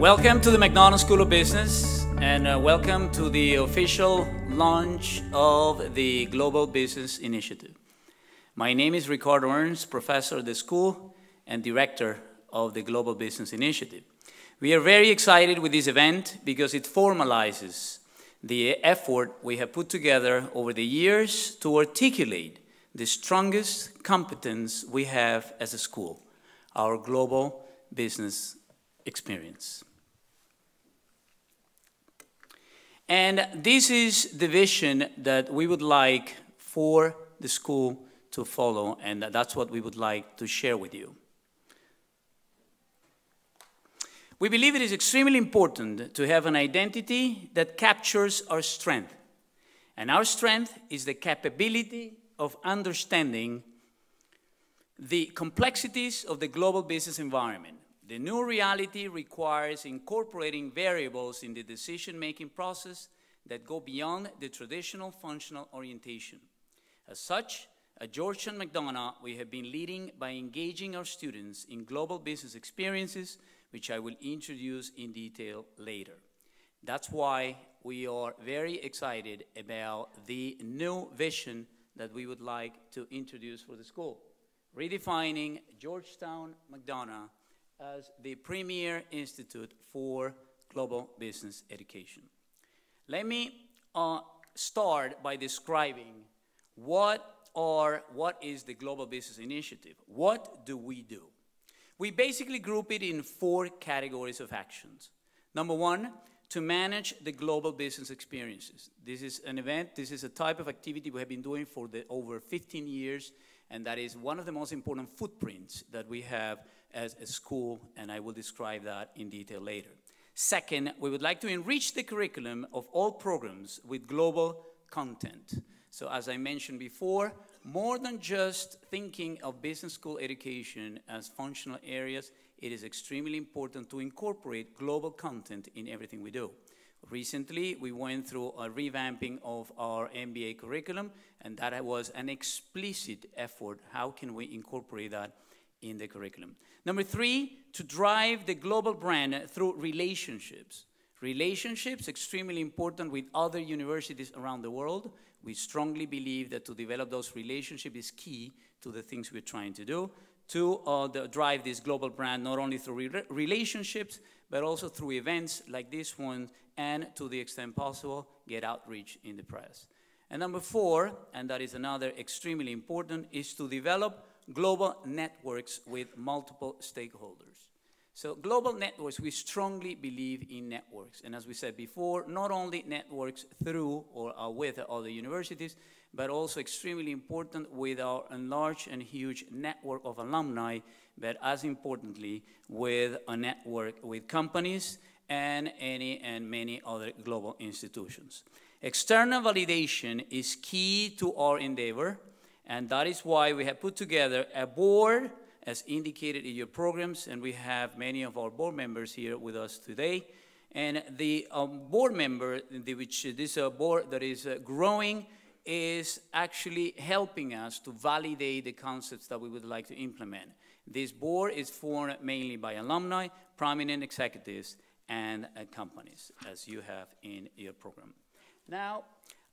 Welcome to the McDonald School of Business, and welcome to the official launch of the Global Business Initiative. My name is Ricardo Ernst, professor at the school and director of the Global Business Initiative. We are very excited with this event because it formalizes the effort we have put together over the years to articulate the strongest competence we have as a school, our global business experience. And this is the vision that we would like for the school to follow, and that's what we would like to share with you. We believe it is extremely important to have an identity that captures our strength. And our strength is the capability of understanding the complexities of the global business environment. The new reality requires incorporating variables in the decision-making process that go beyond the traditional functional orientation. As such, at Georgetown McDonough, we have been leading by engaging our students in global business experiences, which I will introduce in detail later. That's why we are very excited about the new vision that we would like to introduce for the school, redefining Georgetown McDonough as the premier institute for global business education. Let me start by describing what is the Global Business Initiative. What do we do? We basically group it in 4 categories of actions. Number 1, to manage the global business experiences. This is an event, this is a type of activity we have been doing for over 15 years, and that is one of the most important footprints that we have as a school, and I will describe that in detail later. Second, we would like to enrich the curriculum of all programs with global content. So as I mentioned before, more than just thinking of business school education as functional areas, it is extremely important to incorporate global content in everything we do. Recently, we went through a revamping of our MBA curriculum, and that was an explicit effort. How can we incorporate that in the curriculum? Number 3, to drive the global brand through relationships. Relationships, extremely important with other universities around the world. We strongly believe that to develop those relationships is key to the things we're trying to do, to drive this global brand not only through relationships, but also through events like this one, and to the extent possible, get outreach in the press. And number 4, and that is another extremely important, is to develop global networks with multiple stakeholders. So global networks, we strongly believe in networks. And as we said before, not only networks through or with other universities, but also extremely important with our enlarged and huge network of alumni, but as importantly, with a network with companies and many other global institutions. External validation is key to our endeavor, and that is why we have put together a board, as indicated in your programs, and we have many of our board members here with us today. And the board member, this board that is growing, is actually helping us to validate the concepts that we would like to implement. This board is formed mainly by alumni, prominent executives, and companies, as you have in your program. Now,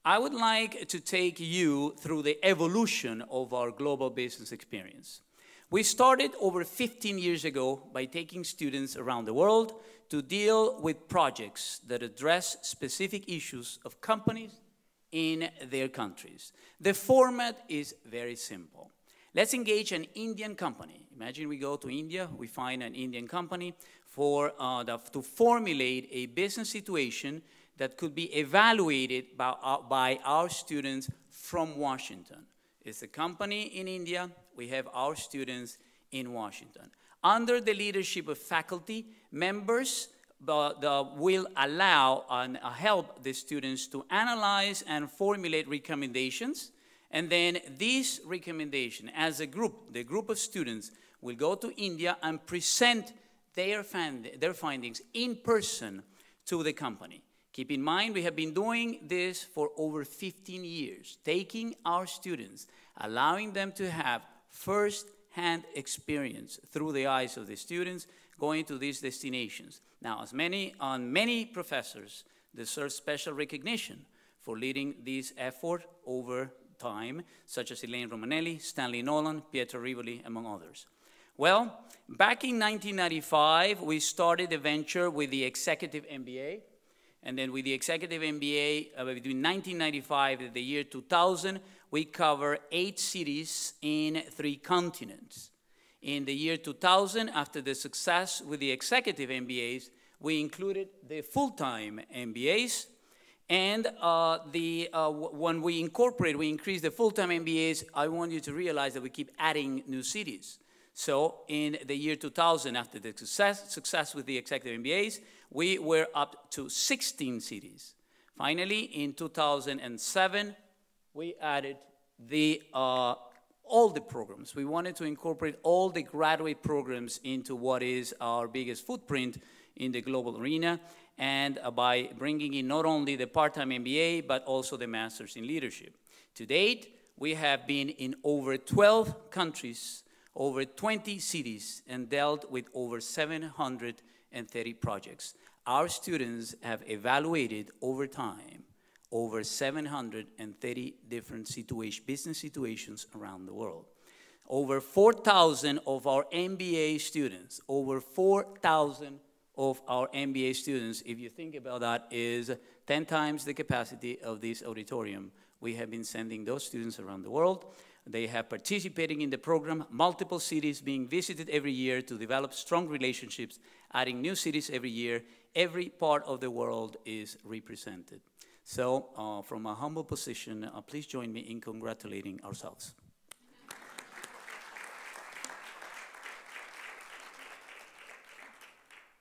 I would like to take you through the evolution of our global business experience. We started over 15 years ago by taking students around the world to deal with projects that address specific issues of companies in their countries. The format is very simple. Let's engage an Indian company. Imagine we go to India, we find an Indian company to formulate a business situation that could be evaluated by our students from Washington. It's a company in India. We have our students in Washington. Under the leadership of faculty, members will allow and help the students to analyze and formulate recommendations. And then these recommendations, as a group, the group of students will go to India and present their findings in person to the company. Keep in mind, we have been doing this for over 15 years, taking our students, allowing them to have first-hand experience through the eyes of the students, going to these destinations. Now, many professors deserve special recognition for leading this effort over time, such as Elaine Romanelli, Stanley Nolan, Pietro Rivoli, among others. Well, back in 1995, we started a venture with the Executive MBA. And then with the Executive MBA, between 1995 and the year 2000, we cover 8 cities in 3 continents. In the year 2000, after the success with the Executive MBAs, we included the full-time MBAs. And when we increase the full-time MBAs, I want you to realize that we keep adding new cities. So in the year 2000, after the success with the Executive MBAs, we were up to 16 cities. Finally, in 2007, we added all the programs. We wanted to incorporate all the graduate programs into what is our biggest footprint in the global arena, and by bringing in not only the part-time MBA, but also the Masters in Leadership. To date, we have been in over 12 countries, over 20 cities, and dealt with over 730 projects. Our students have evaluated over time over 730 different business situations around the world. Over 4,000 of our MBA students, over 4,000 of our MBA students, if you think about that, is 10 times the capacity of this auditorium. We have been sending those students around the world. They have participated in the program, multiple cities being visited every year to develop strong relationships, adding new cities every year. Every part of the world is represented. So from a humble position, please join me in congratulating ourselves.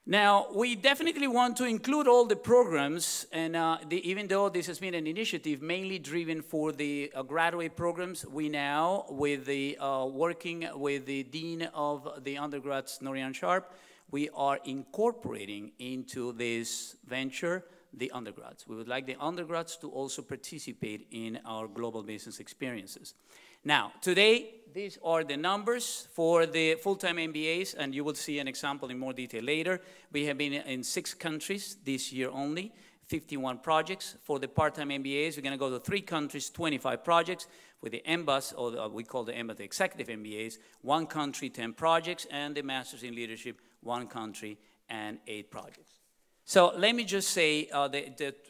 Now, we definitely want to include all the programs, and even though this has been an initiative mainly driven for the graduate programs, we now, with the working with the Dean of the undergrads, Norian Sharp, we are incorporating into this venture the undergrads. We would like the undergrads to also participate in our global business experiences. Now, today, these are the numbers for the full-time MBAs, and you will see an example in more detail later. We have been in 6 countries this year only, 51 projects. For the part-time MBAs, we're going to go to 3 countries, 25 projects. With the MBAs, or we call the MBA the Executive MBAs, 1 country, 10 projects, and the Masters in Leadership, 1 country and 8 projects. So let me just say,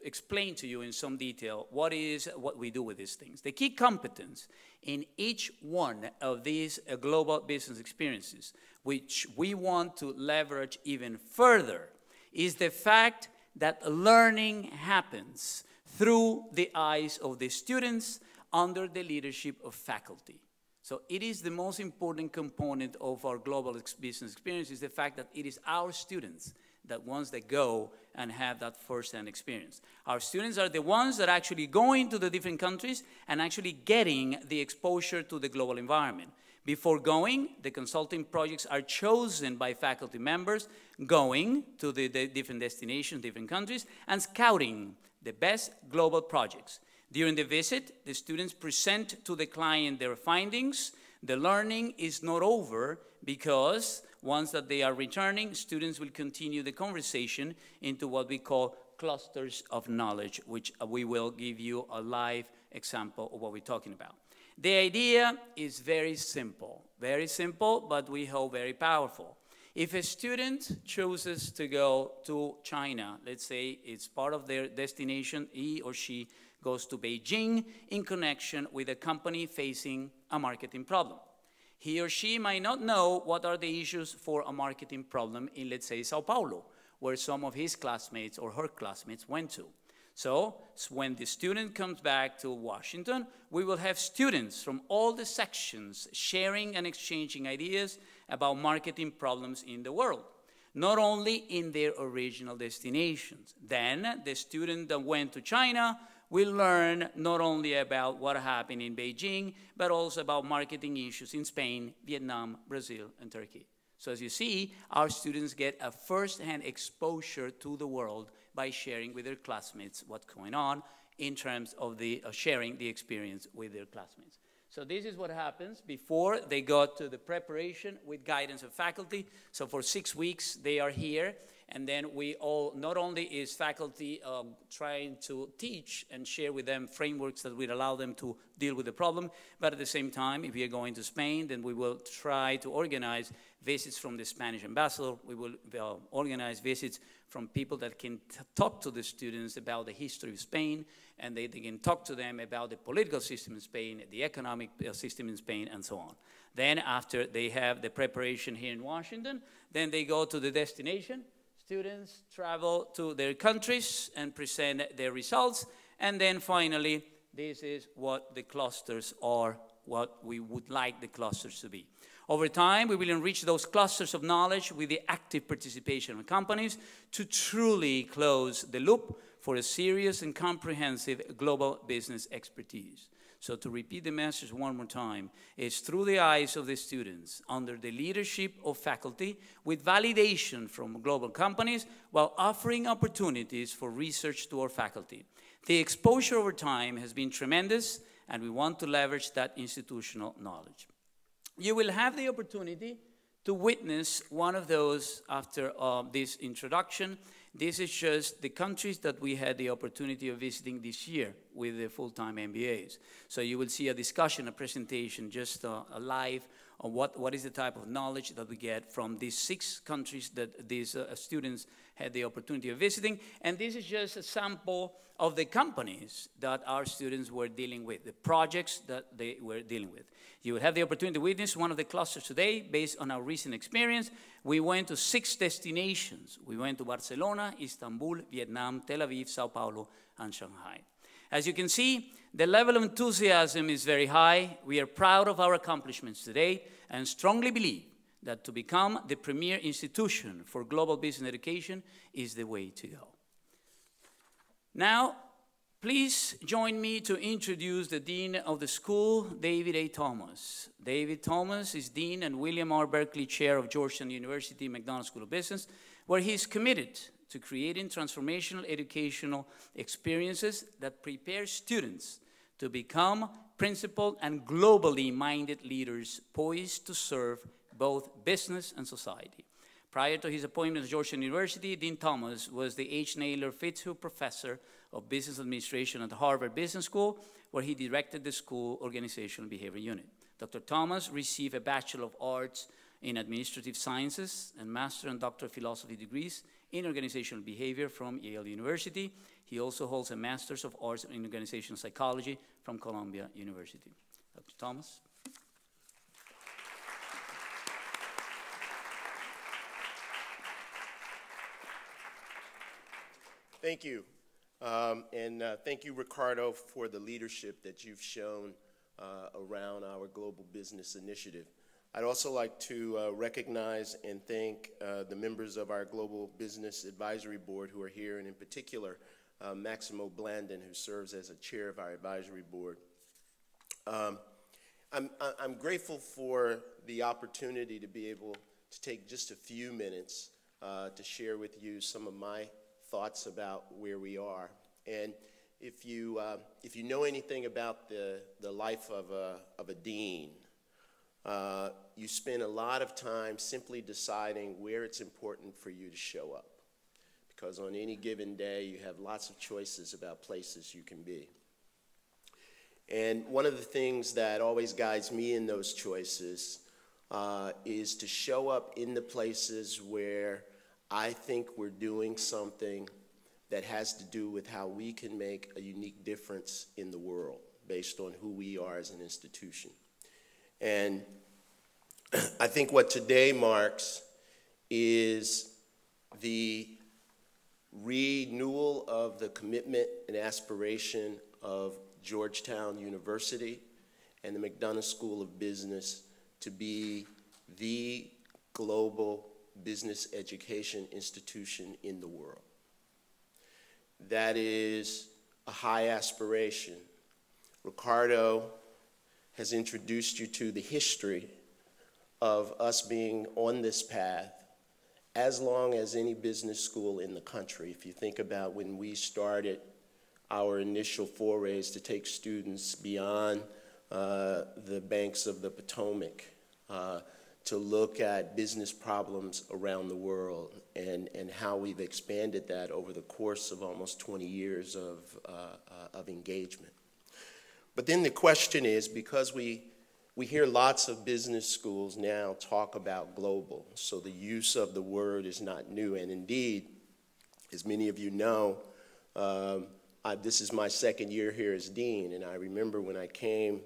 explain to you in some detail what we do with these things. The key competence in each one of these global business experiences, which we want to leverage even further, is the fact that learning happens through the eyes of the students under the leadership of faculty. So it is the most important component of our global business experience, is the fact that it is our students that once they go and have that first-hand experience. Our students are the ones that are actually going to the different countries and actually getting the exposure to the global environment. Before going, the consulting projects are chosen by faculty members, going to the different destinations, different countries, and scouting the best global projects. During the visit, the students present to the client their findings. The learning is not over, because once that they are returning, students will continue the conversation into what we call clusters of knowledge, which we will give you a live example of what we're talking about. The idea is very simple, but we hope very powerful. If a student chooses to go to China, let's say it's part of their destination, he or she goes to Beijing in connection with a company facing a marketing problem. He or she might not know what are the issues for a marketing problem in, let's say, Sao Paulo, where some of his classmates or her classmates went to. So when the student comes back to Washington, we will have students from all the sections sharing and exchanging ideas about marketing problems in the world, not only in their original destinations. Then the student that went to China will learn not only about what happened in Beijing, but also about marketing issues in Spain, Vietnam, Brazil, and Turkey. So as you see, our students get a first-hand exposure to the world by sharing with their classmates what's going on in terms of sharing the experience with their classmates. So this is what happens before they go to the preparation with guidance of faculty. So for 6 weeks, they are here. And then we all, not only is faculty trying to teach and share with them frameworks that will allow them to deal with the problem, but at the same time, if we are going to Spain, then we will try to organize visits from the Spanish ambassador. We will organize visits from people that can talk to the students about the history of Spain, and they can talk to them about the political system in Spain, the economic system in Spain, and so on. Then after they have the preparation here in Washington, then they go to the destination. Students travel to their countries and present their results. And then finally, this is what the clusters are, what we would like the clusters to be. Over time, we will enrich those clusters of knowledge with the active participation of companies to truly close the loop for a serious and comprehensive global business expertise. So to repeat the message one more time, it's through the eyes of the students, under the leadership of faculty, with validation from global companies, while offering opportunities for research to our faculty. The exposure over time has been tremendous, and we want to leverage that institutional knowledge. You will have the opportunity to witness one of those after this introduction. This is just the countries that we had the opportunity of visiting this year with the full-time MBAs. So you will see a discussion, a presentation, just a live on what is the type of knowledge that we get from these 6 countries that these students had the opportunity of visiting. And this is just a sample of the companies that our students were dealing with, the projects that they were dealing with. You will have the opportunity to witness one of the clusters today based on our recent experience. We went to 6 destinations. We went to Barcelona, Istanbul, Vietnam, Tel Aviv, Sao Paulo, and Shanghai. As you can see, the level of enthusiasm is very high. We are proud of our accomplishments today and strongly believe that to become the premier institution for global business education is the way to go. Now, please join me to introduce the Dean of the School, David A. Thomas. David Thomas is Dean and William R. Berkley Chair of Georgetown University McDonald School of Business, where he is committed to creating transformational educational experiences that prepare students to become principled and globally minded leaders poised to serve both business and society. Prior to his appointment at Georgetown University, Dean Thomas was the H. Naylor Fitzhugh Professor of Business Administration at the Harvard Business School, where he directed the school Organizational Behavior Unit. Dr. Thomas received a Bachelor of Arts in Administrative Sciences and Master and Doctor of Philosophy degrees in Organizational Behavior from Yale University. He also holds a Master's of Arts in Organizational Psychology from Columbia University. Dr. Thomas. Thank you. Thank you, Ricardo, for the leadership that you've shown around our Global Business Initiative. I'd also like to recognize and thank the members of our Global Business Advisory Board who are here, and in particular, Maximo Blandon, who serves as a chair of our advisory board. I'm grateful for the opportunity to be able to take just a few minutes to share with you some of my thoughts about where we are. And if you know anything about the life of a dean, you spend a lot of time simply deciding where it's important for you to show up. Because on any given day, you have lots of choices about places you can be. And one of the things that always guides me in those choices is to show up in the places where I think we're doing something that has to do with how we can make a unique difference in the world based on who we are as an institution. And I think what today marks is the renewal of the commitment and aspiration of Georgetown University and the McDonald School of Business to be the global business education institution in the world. That is a high aspiration. Ricardo has introduced you to the history of us being on this path as long as any business school in the country. If you think about when we started our initial forays to take students beyond the banks of the Potomac, to look at business problems around the world and how we've expanded that over the course of almost 20 years of engagement. But then the question is, because we hear lots of business schools now talk about global, so the use of the word is not new. And indeed, as many of you know, this is my second year here as dean, and I remember when I came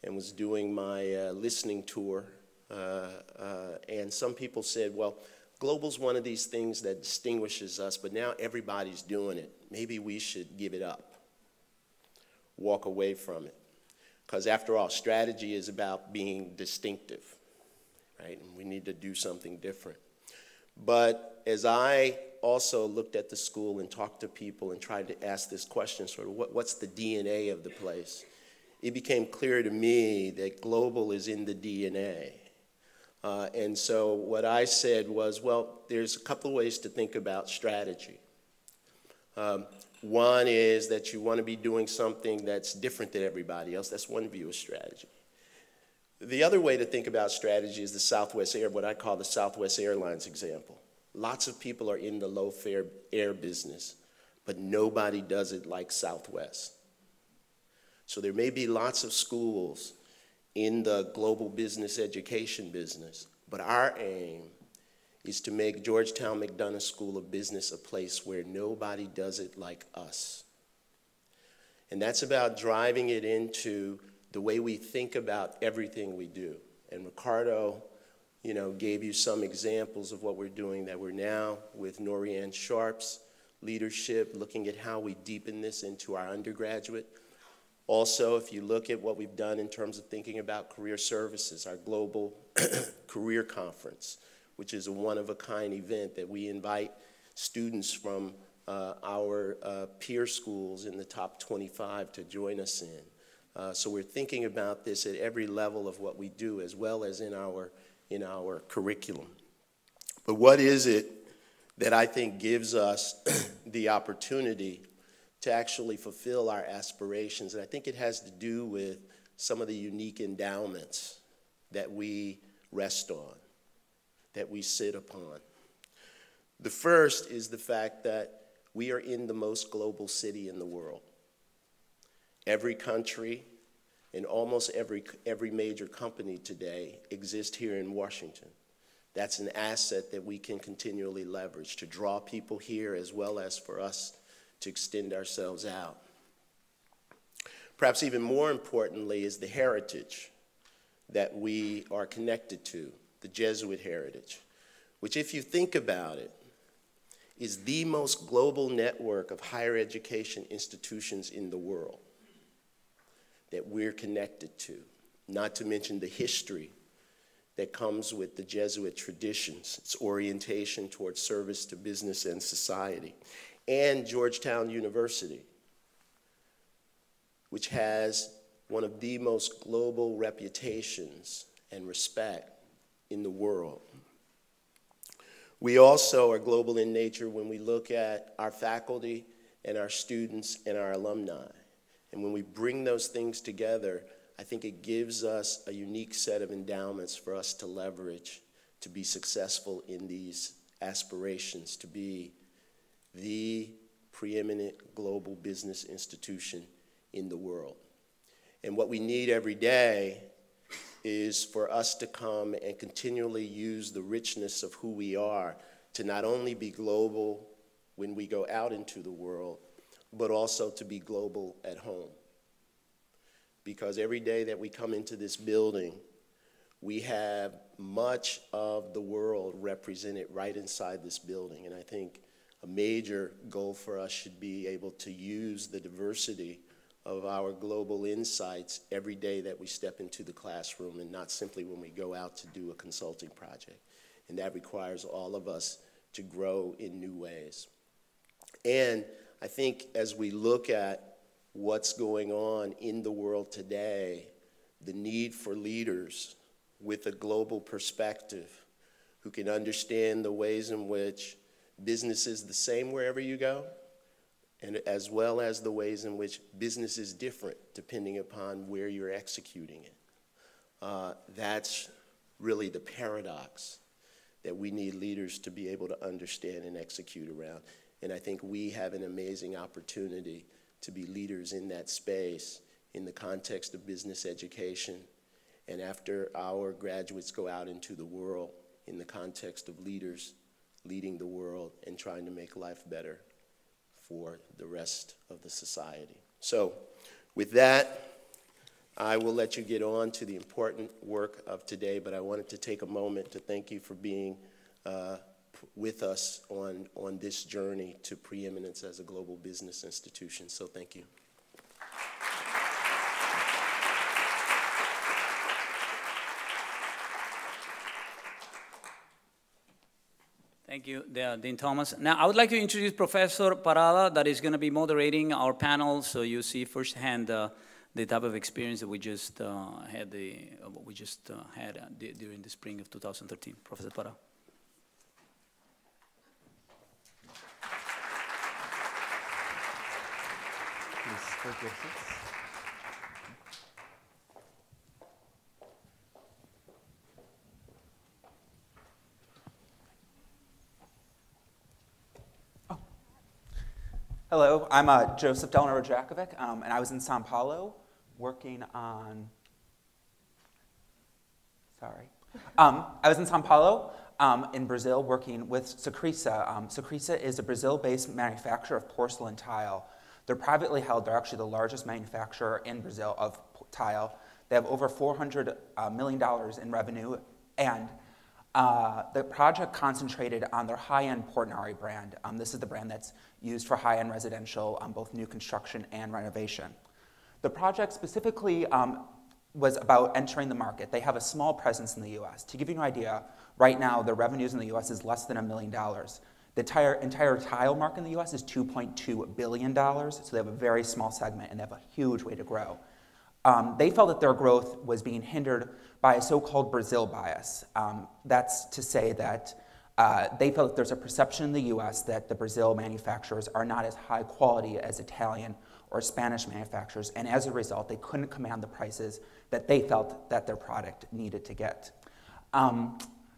and was doing my listening tour, and some people said, well, global's one of these things that distinguishes us, but now everybody's doing it. Maybe we should give it up, walk away from it. Because after all, strategy is about being distinctive, right? And we need to do something different. But as I also looked at the school and talked to people and tried to ask this question, sort of what's the DNA of the place, it became clear to me that global is in the DNA. And so what I said was, well, there's a couple of ways to think about strategy. One is that you want to be doing something that's different than everybody else. That's one view of strategy. The other way to think about strategy is the Southwest Air, what I call the Southwest Airlines example. Lots of people are in the low-fare air business, but nobody does it like Southwest. So there may be lots of schools in the global business education business, but our aim is to make Georgetown McDonough School of Business a place where nobody does it like us. And that's about driving it into the way we think about everything we do. And Ricardo, gave you some examples of what we're doing, that we're now with Norianne Sharp's leadership, looking at how we deepen this into our undergraduate. Also, if you look at what we've done in terms of thinking about career services, our global career conference, which is a one-of-a-kind event that we invite students from our peer schools in the top 25 to join us in. So we're thinking about this at every level of what we do, as well as in our curriculum. But what is it that I think gives us the opportunity to actually fulfill our aspirations? And I think it has to do with some of the unique endowments that we rest on, that we sit upon. The first is the fact that we are in the most global city in the world. Every country and almost every major company today exists here in Washington. That's an asset that we can continually leverage to draw people here, as well as for us to extend ourselves out. Perhaps even more importantly is the heritage that we are connected to, the Jesuit heritage, which, if you think about it, is the most global network of higher education institutions in the world that we're connected to, not to mention the history that comes with the Jesuit traditions, its orientation towards service to business and society, and Georgetown University, which has one of the most global reputations and respect in the world. We also are global in nature when we look at our faculty and our students and our alumni. And when we bring those things together, I think it gives us a unique set of endowments for us to leverage to be successful in these aspirations, to be the preeminent global business institution in the world. And what we need every day is for us to come and continually use the richness of who we are to not only be global when we go out into the world, but also to be global at home. Because every day that we come into this building, we have much of the world represented right inside this building. And I think a major goal for us should be able to use the diversity of our global insights every day that we step into the classroom, and not simply when we go out to do a consulting project. And that requires all of us to grow in new ways. And I think as we look at what's going on in the world today, the need for leaders with a global perspective who can understand the ways in which business is the same wherever you go, and as well as the ways in which business is different depending upon where you're executing it. That's really the paradox that we need leaders to be able to understand and execute around. And I think we have an amazing opportunity to be leaders in that space in the context of business education, and after our graduates go out into the world in the context of leaders leading the world and trying to make life better for the rest of the society. So with that, I will let you get on to the important work of today, but I wanted to take a moment to thank you for being with us on this journey to preeminence as a global business institution. So thank you. Thank you, Dean Thomas. Now, I would like to introduce Professor Parada, that is going to be moderating our panel, so you see firsthand the type of experience that we just had during the spring of 2013. Professor Parada. Please take your seats. Hello, I'm Joseph Delano Rajakovic, and I was in Sao Paulo working on, I was in Sao Paulo in Brazil working with Sacrisa. Sacrisa is a Brazil-based manufacturer of porcelain tile. They're privately held. They're actually the largest manufacturer in Brazil of tile. They have over $400 million in revenue, and the project concentrated on their high-end Portinari brand. This is the brand that's used for high-end residential, both new construction and renovation. The project specifically was about entering the market. They have a small presence in the US. To give you an idea, right now their revenues in the US is less than $1 million. The entire tile market in the US is $2.2 billion, so they have a very small segment and they have a huge way to grow. They felt that their growth was being hindered by a so-called Brazil bias. That's to say that they felt that there's a perception in the US that the Brazil manufacturers are not as high quality as Italian or Spanish manufacturers, and as a result, they couldn't command the prices that they felt that their product needed to get.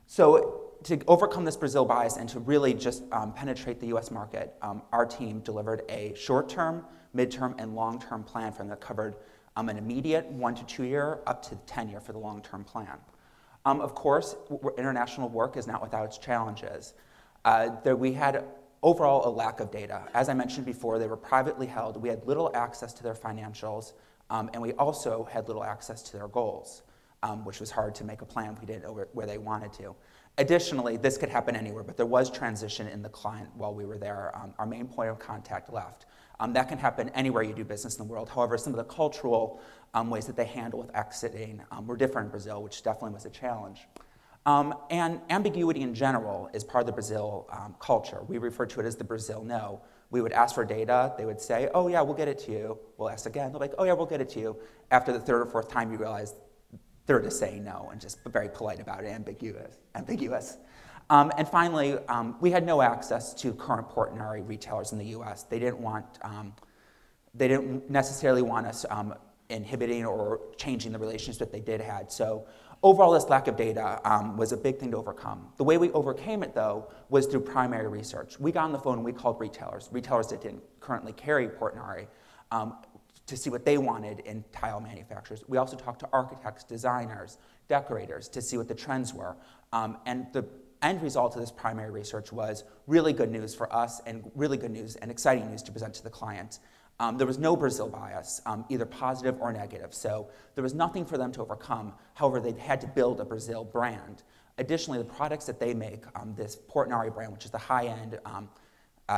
So to overcome this Brazil bias and to really just penetrate the US market, our team delivered a short-term, mid-term, and long-term plan for them that covered an immediate 1 to 2 year up to 10 year for the long-term plan. Of course, international work is not without its challenges. We had overall a lack of data. As I mentioned before, they were privately held. We had little access to their financials, and we also had little access to their goals, which was hard to make a plan if we didn't know where they wanted to. Additionally, this could happen anywhere, but there was transition in the client while we were there. Our main point of contact left. That can happen anywhere you do business in the world. However, some of the cultural ways that they handle with exiting were different in Brazil, which definitely was a challenge. And ambiguity in general is part of the Brazil culture. We refer to it as the Brazil no. We would ask for data. They would say, oh, yeah, we'll get it to you. We'll ask again. They're like, oh, yeah, we'll get it to you. After the third or fourth time, you realize they're just saying no and just very polite about it, ambiguous. And finally, we had no access to current Portinari retailers in the US. They didn't necessarily want us inhibiting or changing the relationships that they did have. So overall, this lack of data was a big thing to overcome. The way we overcame it, though, was through primary research. We got on the phone and we called retailers that didn't currently carry Portinari, to see what they wanted in tile manufacturers. We also talked to architects, designers, decorators to see what the trends were. And the end result of this primary research was really good news for us and really good news and exciting news to present to the client. There was no Brazil bias, either positive or negative. So there was nothing for them to overcome. However, they had to build a Brazil brand. Additionally, the products that they make, this Portinari brand, which is the high-end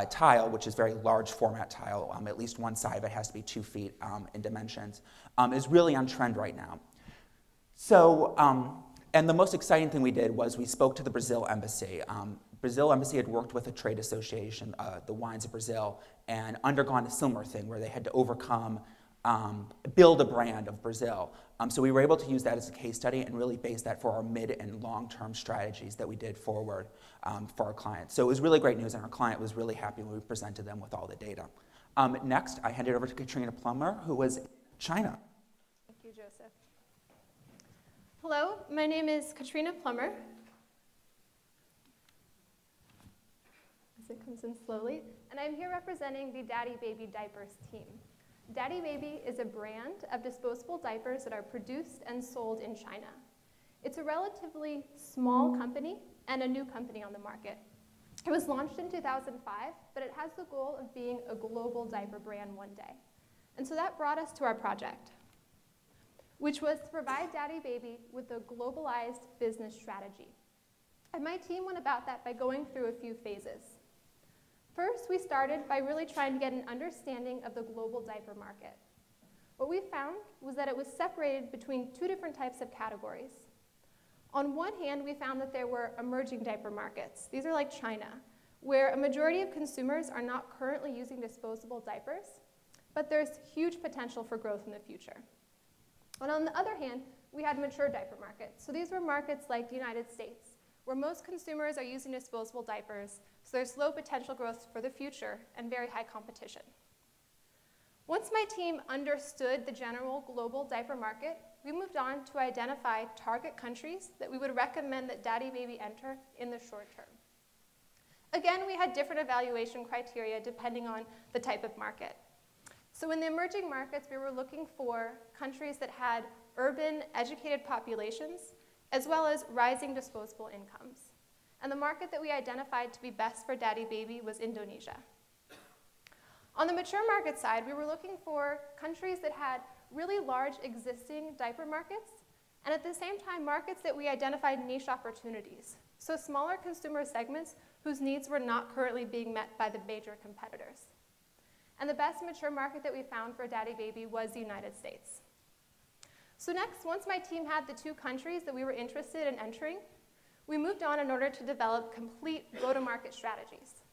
tile, which is very large format tile, at least one side of it has to be 2 feet in dimensions, is really on trend right now. So, and the most exciting thing we did was we spoke to the Brazil Embassy. Brazil Embassy had worked with a trade association, the Wines of Brazil, and undergone a similar thing where they had to overcome, build a brand of Brazil. So we were able to use that as a case study and really base that for our mid and long-term strategies that we did forward for our clients. So it was really great news, and our client was really happy when we presented them with all the data. Next, I hand it over to Katrina Plummer, who was in China. Thank you, Joseph. Hello, my name is Katrina Plummer. As it comes in slowly. And I'm here representing the Daddy Baby Diapers team. Daddy Baby is a brand of disposable diapers that are produced and sold in China. It's a relatively small company and a new company on the market. It was launched in 2005, but it has the goal of being a global diaper brand one day. And so that brought us to our project, which was to provide Daddy Baby with a globalized business strategy. And my team went about that by going through a few phases. First, we started by really trying to get an understanding of the global diaper market. What we found was that it was separated between two different types of categories. On one hand, we found that there were emerging diaper markets. These are like China, where a majority of consumers are not currently using disposable diapers, but there's huge potential for growth in the future. And on the other hand, we had mature diaper markets. So these were markets like the United States, where most consumers are using disposable diapers, so there's low potential growth for the future and very high competition. Once my team understood the general global diaper market, we moved on to identify target countries that we would recommend that Daddy Baby enter in the short term. Again, we had different evaluation criteria depending on the type of market. So in the emerging markets, we were looking for countries that had urban, educated populations, as well as rising disposable incomes. And the market that we identified to be best for Daddy Baby was Indonesia. On the mature market side, we were looking for countries that had really large existing diaper markets, and at the same time, markets that we identified niche opportunities. So smaller consumer segments whose needs were not currently being met by the major competitors. And the best mature market that we found for Daddy Baby was the United States. So next, once my team had the two countries that we were interested in entering, we moved on in order to develop complete go-to-market strategies.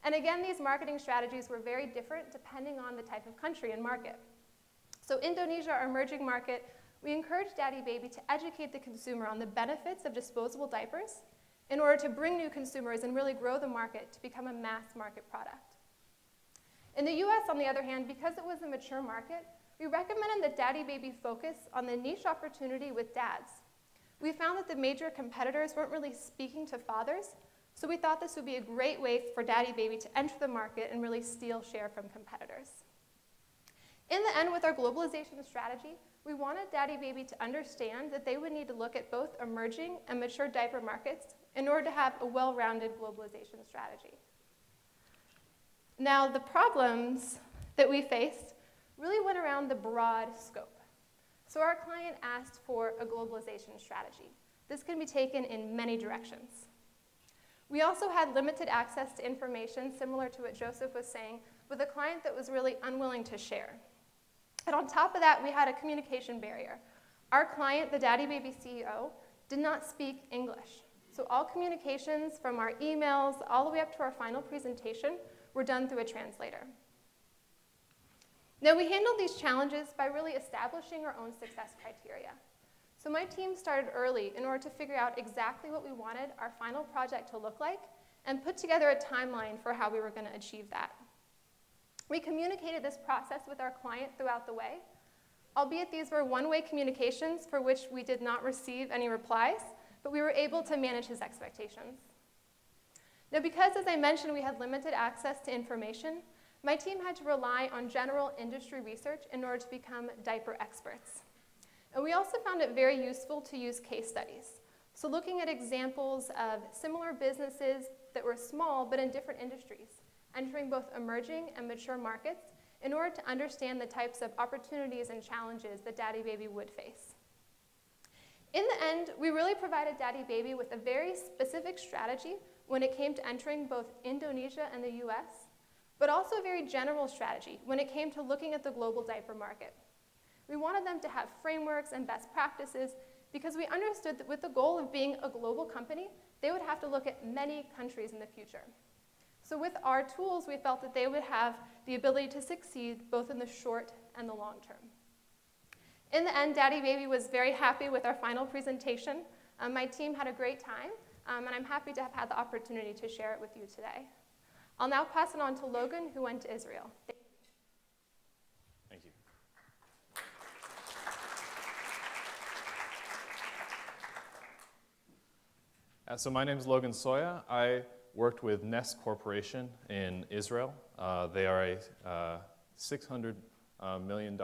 And again, these marketing strategies were very different depending on the type of country and market. So Indonesia, our emerging market, we encouraged Daddy Baby to educate the consumer on the benefits of disposable diapers in order to bring new consumers and really grow the market to become a mass market product. In the US, on the other hand, because it was a mature market, we recommended that Daddy Baby focus on the niche opportunity with dads. We found that the major competitors weren't really speaking to fathers, so we thought this would be a great way for Daddy Baby to enter the market and really steal share from competitors. In the end, with our globalization strategy, we wanted Daddy Baby to understand that they would need to look at both emerging and mature diaper markets in order to have a well-rounded globalization strategy. Now, the problems that we faced really went around the broad scope. So our client asked for a globalization strategy. This can be taken in many directions. We also had limited access to information, similar to what Joseph was saying, with a client that was really unwilling to share. And on top of that, we had a communication barrier. Our client, the Daddy Baby CEO, did not speak English. So all communications from our emails all the way up to our final presentation were done through a translator. Now, we handled these challenges by really establishing our own success criteria. So my team started early in order to figure out exactly what we wanted our final project to look like and put together a timeline for how we were going to achieve that. We communicated this process with our client throughout the way, albeit these were one-way communications for which we did not receive any replies, but we were able to manage his expectations. Now, because, as I mentioned, we had limited access to information, my team had to rely on general industry research in order to become diaper experts. And we also found it very useful to use case studies. So looking at examples of similar businesses that were small but in different industries, entering both emerging and mature markets in order to understand the types of opportunities and challenges that Daddy Baby would face. In the end, we really provided Daddy Baby with a very specific strategy when it came to entering both Indonesia and the US, but also a very general strategy when it came to looking at the global diaper market. We wanted them to have frameworks and best practices because we understood that with the goal of being a global company, they would have to look at many countries in the future. So with our tools, we felt that they would have the ability to succeed both in the short and the long term. In the end, Daddy Baby was very happy with our final presentation. My team had a great time, and I'm happy to have had the opportunity to share it with you today. I'll now pass it on to Logan, who went to Israel. Thank you. So my name is Logan Soya. I worked with Nest Corporation in Israel. They are a $600 million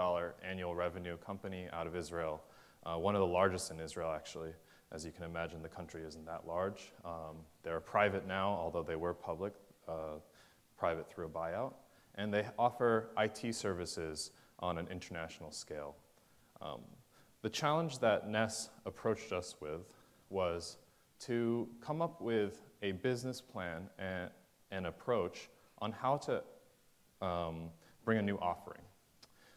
annual revenue company out of Israel, one of the largest in Israel, actually. As you can imagine, the country isn't that large. They're private now, although they were public, private through a buyout. And they offer IT services on an international scale. The challenge that Nest approached us with was to come up with a business plan and an approach on how to bring a new offering.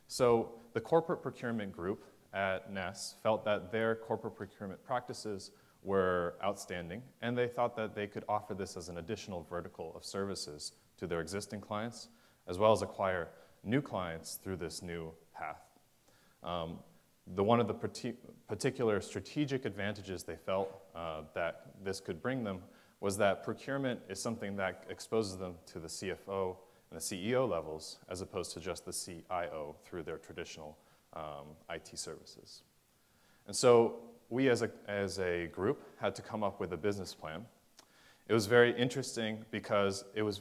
So the corporate procurement group at Nest felt that their corporate procurement practices were outstanding, and they thought that they could offer this as an additional vertical of services to their existing clients, as well as acquire new clients through this new path. One of the particular strategic advantages they felt that this could bring them was that procurement is something that exposes them to the CFO and the CEO levels, as opposed to just the CIO through their traditional IT services. And so we as a group had to come up with a business plan. It was very interesting because it was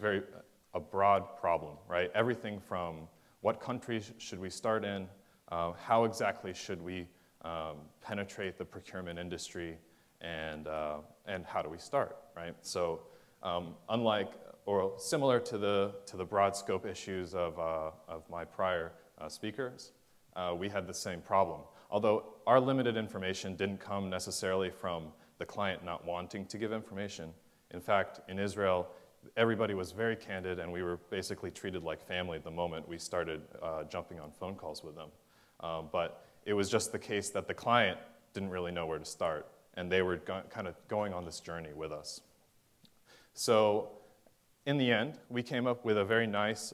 a broad problem, right? Everything from what countries should we start in, how exactly should we penetrate the procurement industry, and how do we start, right? So unlike or similar to the broad scope issues of my prior speakers, we had the same problem. Although our limited information didn't come necessarily from the client not wanting to give information. In fact, in Israel, everybody was very candid, and we were basically treated like family the moment we started jumping on phone calls with them. But it was just the case that the client didn't really know where to start, and they were kind of going on this journey with us. So in the end, we came up with a very nice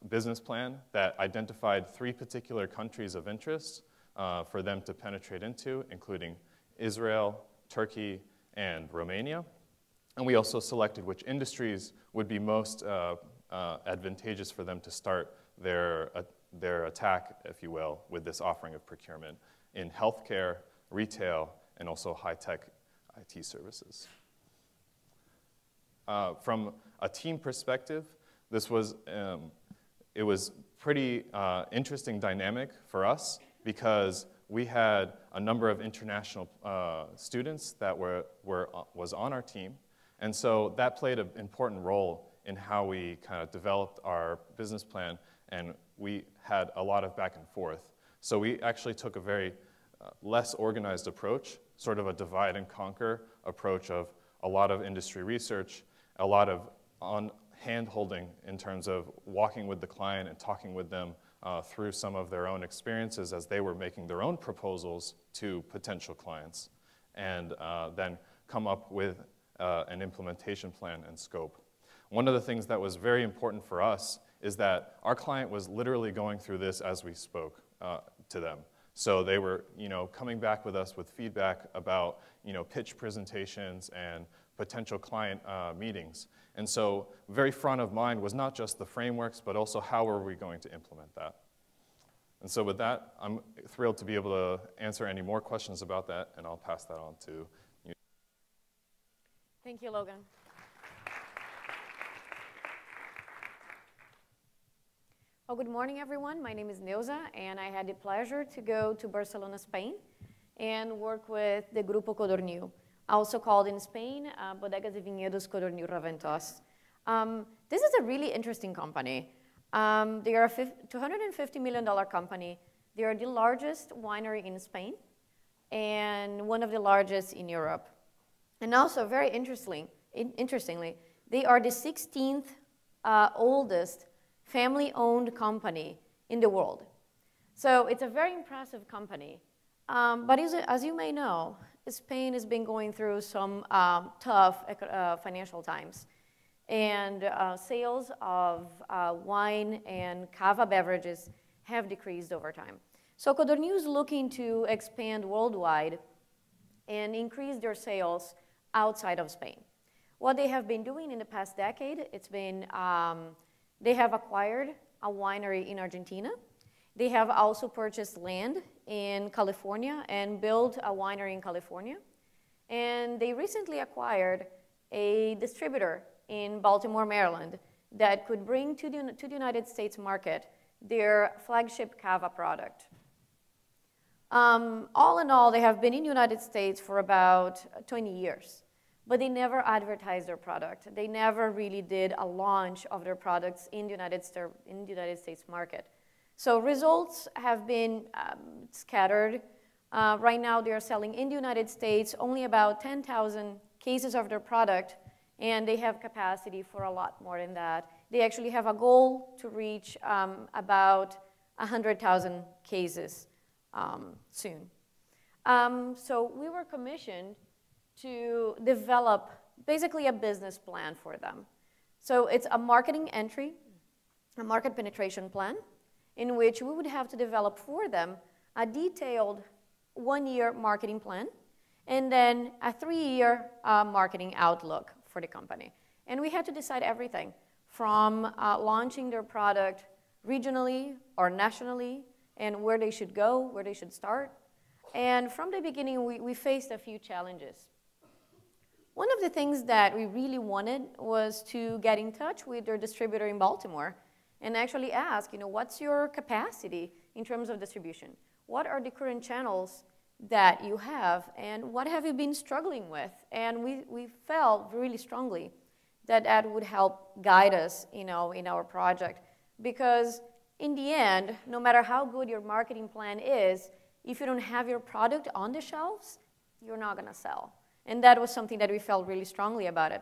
business plan that identified 3 particular countries of interest for them to penetrate into, including Israel, Turkey, and Romania. And we also selected which industries would be most advantageous for them to start their attack, if you will, with this offering of procurement in healthcare, retail, and also high-tech IT services. From a team perspective, this was it was pretty interesting dynamic for us because we had a number of international students that was on our team, and so that played an important role in how we kind of developed our business plan, and we had a lot of back and forth. So we actually took a very less organized approach, sort of a divide and conquer approach of a lot of industry research, a lot of hand-holding in terms of walking with the client and talking with them through some of their own experiences as they were making their own proposals to potential clients, and then come up with an implementation plan and scope. One of the things that was very important for us is that our client was literally going through this as we spoke to them. So they were, coming back with us with feedback about, pitch presentations and potential client meetings. And so very front of mind was not just the frameworks, but also how are we going to implement that. And so with that, I'm thrilled to be able to answer any more questions about that, and I'll pass that on to you. Thank you, Logan. Well, good morning, everyone. My name is Neuza, and I had the pleasure to go to Barcelona, Spain, and work with the Grupo Codorniu, also called in Spain, Bodegas y Viñedos Codorniu Raventós. This is a really interesting company. They are a $250 million company. They are the largest winery in Spain and one of the largest in Europe. And also, very interestingly, they are the 16th oldest family-owned company in the world. So it's a very impressive company. But as you may know, Spain has been going through some tough financial times. And sales of wine and cava beverages have decreased over time. So Codorniu is looking to expand worldwide and increase their sales outside of Spain. What they have been doing in the past decade, it's been, they have acquired a winery in Argentina. They have also purchased land in California and built a winery in California. And they recently acquired a distributor in Baltimore, Maryland, that could bring to the United States market their flagship cava product. All in all, they have been in the United States for about 20 years, but they never advertised their product. They never really did a launch of their products in the United States market. So results have been scattered. Right now, they are selling in the United States only about 10,000 cases of their product, and they have capacity for a lot more than that. They actually have a goal to reach about 100,000 cases soon. So we were commissioned to develop basically a business plan for them. So it's a marketing entry, a market penetration plan, in which we would have to develop for them a detailed one-year marketing plan, and then a 3-year marketing outlook for the company. And we had to decide everything from launching their product regionally or nationally, and where they should go, where they should start. And from the beginning, we faced a few challenges. One of the things that we really wanted was to get in touch with their distributor in Baltimore and actually ask, what's your capacity in terms of distribution? What are the current channels that you have, and what have you been struggling with? And we felt really strongly that that would help guide us, in our project. Because in the end, no matter how good your marketing plan is, if you don't have your product on the shelves, you're not gonna sell. And that was something that we felt really strongly about it.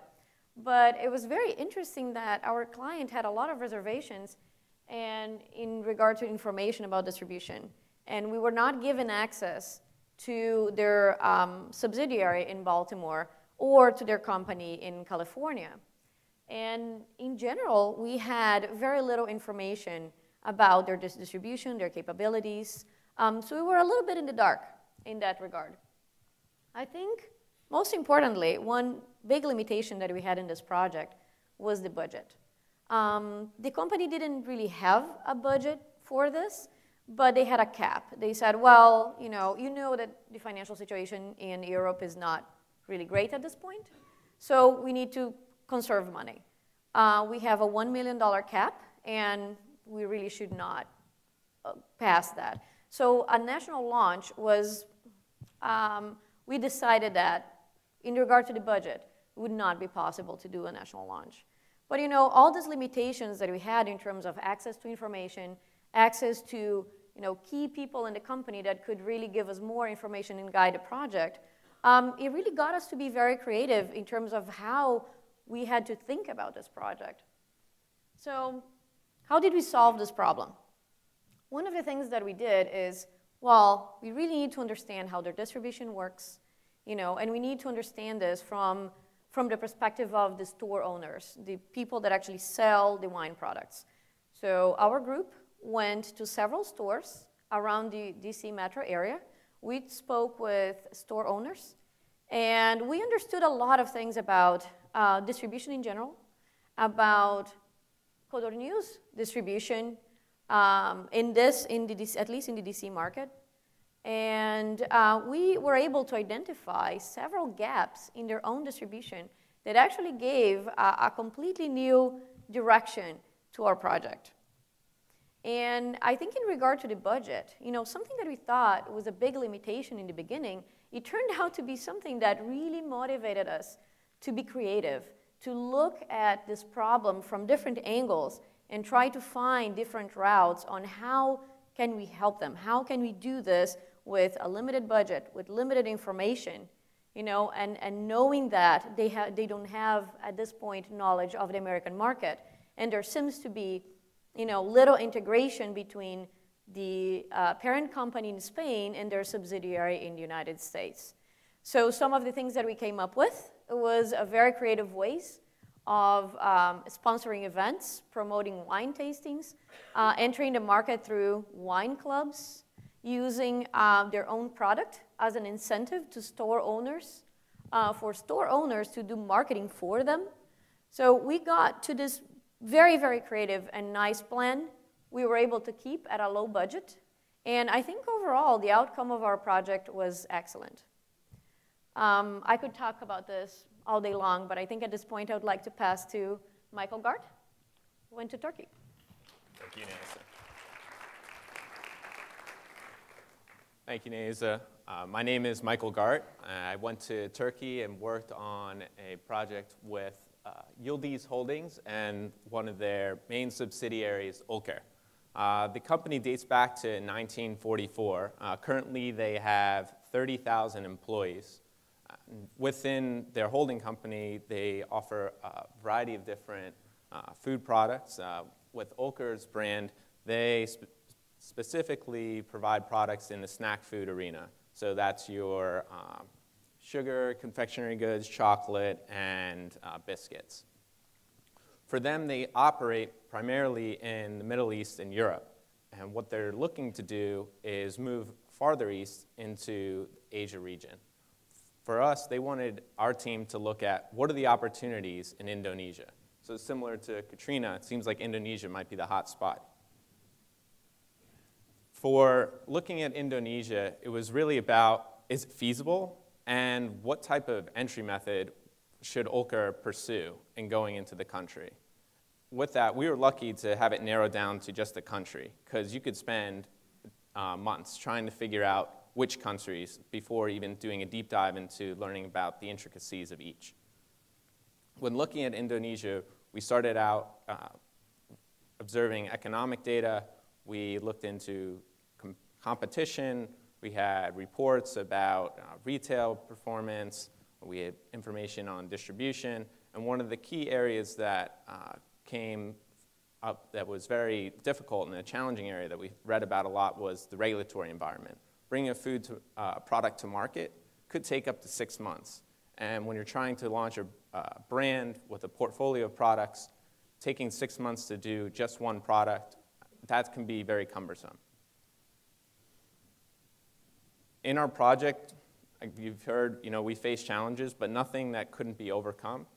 But it was very interesting that our client had a lot of reservations and in regard to information about distribution. And we were not given access to their subsidiary in Baltimore or to their company in California. And in general, we had very little information about their distribution, their capabilities. So we were a little bit in the dark in that regard. I think, most importantly, one big limitation that we had in this project was the budget. The company didn't really have a budget for this, but they had a cap. They said, well, you know that the financial situation in Europe is not really great at this point, so we need to conserve money. We have a $1 million cap, and we really should not pass that. So a national launch was, we decided that in regard to the budget, it would not be possible to do a national launch. But all these limitations that we had in terms of access to information, access to key people in the company that could really give us more information and guide the project, it really got us to be very creative in terms of how we had to think about this project. So how did we solve this problem? One of the things that we did is, well, we really need to understand how their distribution works, and we need to understand this from the perspective of the store owners, the people that actually sell the wine products. So our group went to several stores around the DC metro area. We spoke with store owners, and we understood a lot of things about distribution in general, about Codorniu's distribution, at least in the DC market. And we were able to identify several gaps in their own distribution that actually gave a completely new direction to our project. And I think in regard to the budget, something that we thought was a big limitation in the beginning, it turned out to be something that really motivated us to be creative, to look at this problem from different angles and try to find different routes on how can we help them, how can we do this with a limited budget, with limited information, and knowing that they don't have, at this point, knowledge of the American market. And there seems to be, little integration between the parent company in Spain and their subsidiary in the United States. So some of the things that we came up with was a very creative ways of sponsoring events, promoting wine tastings, entering the market through wine clubs, using their own product as an incentive to store owners, for store owners to do marketing for them. So we got to this very, very creative and nice plan. We were able to keep at a low budget. And I think overall, the outcome of our project was excellent. I could talk about this all day long, but I think at this point I would like to pass to Michael Gart, who went to Turkey. Thank you, Neza. Thank you, Neza. My name is Michael Gart. I went to Turkey and worked on a project with Yildiz Holdings and one of their main subsidiaries, Ulker. The company dates back to 1944. Currently, they have 30,000 employees. Within their holding company, they offer a variety of different food products. With Ulker's brand, they specifically provide products in the snack food arena. So that's your sugar, confectionery goods, chocolate, and biscuits. For them, they operate primarily in the Middle East and Europe. And what they're looking to do is move farther east into the Asia region. For us, they wanted our team to look at what are the opportunities in Indonesia. So similar to Katrina, it seems like Indonesia might be the hot spot. For looking at Indonesia, it was really about, is it feasible? And what type of entry method should Ulker pursue in going into the country? With that, we were lucky to have it narrowed down to just the country, because you could spend months trying to figure out which countries before even doing a deep dive into learning about the intricacies of each. When looking at Indonesia, we started out observing economic data. We looked into competition. We had reports about retail performance. We had information on distribution. And one of the key areas that came up that was very difficult and a challenging area that we read about a lot was the regulatory environment. Bringing a food product to market could take up to 6 months. And when you're trying to launch a brand with a portfolio of products, taking 6 months to do just one product, that can be very cumbersome. In our project, you've heard, we faced challenges, but nothing that couldn't be overcome.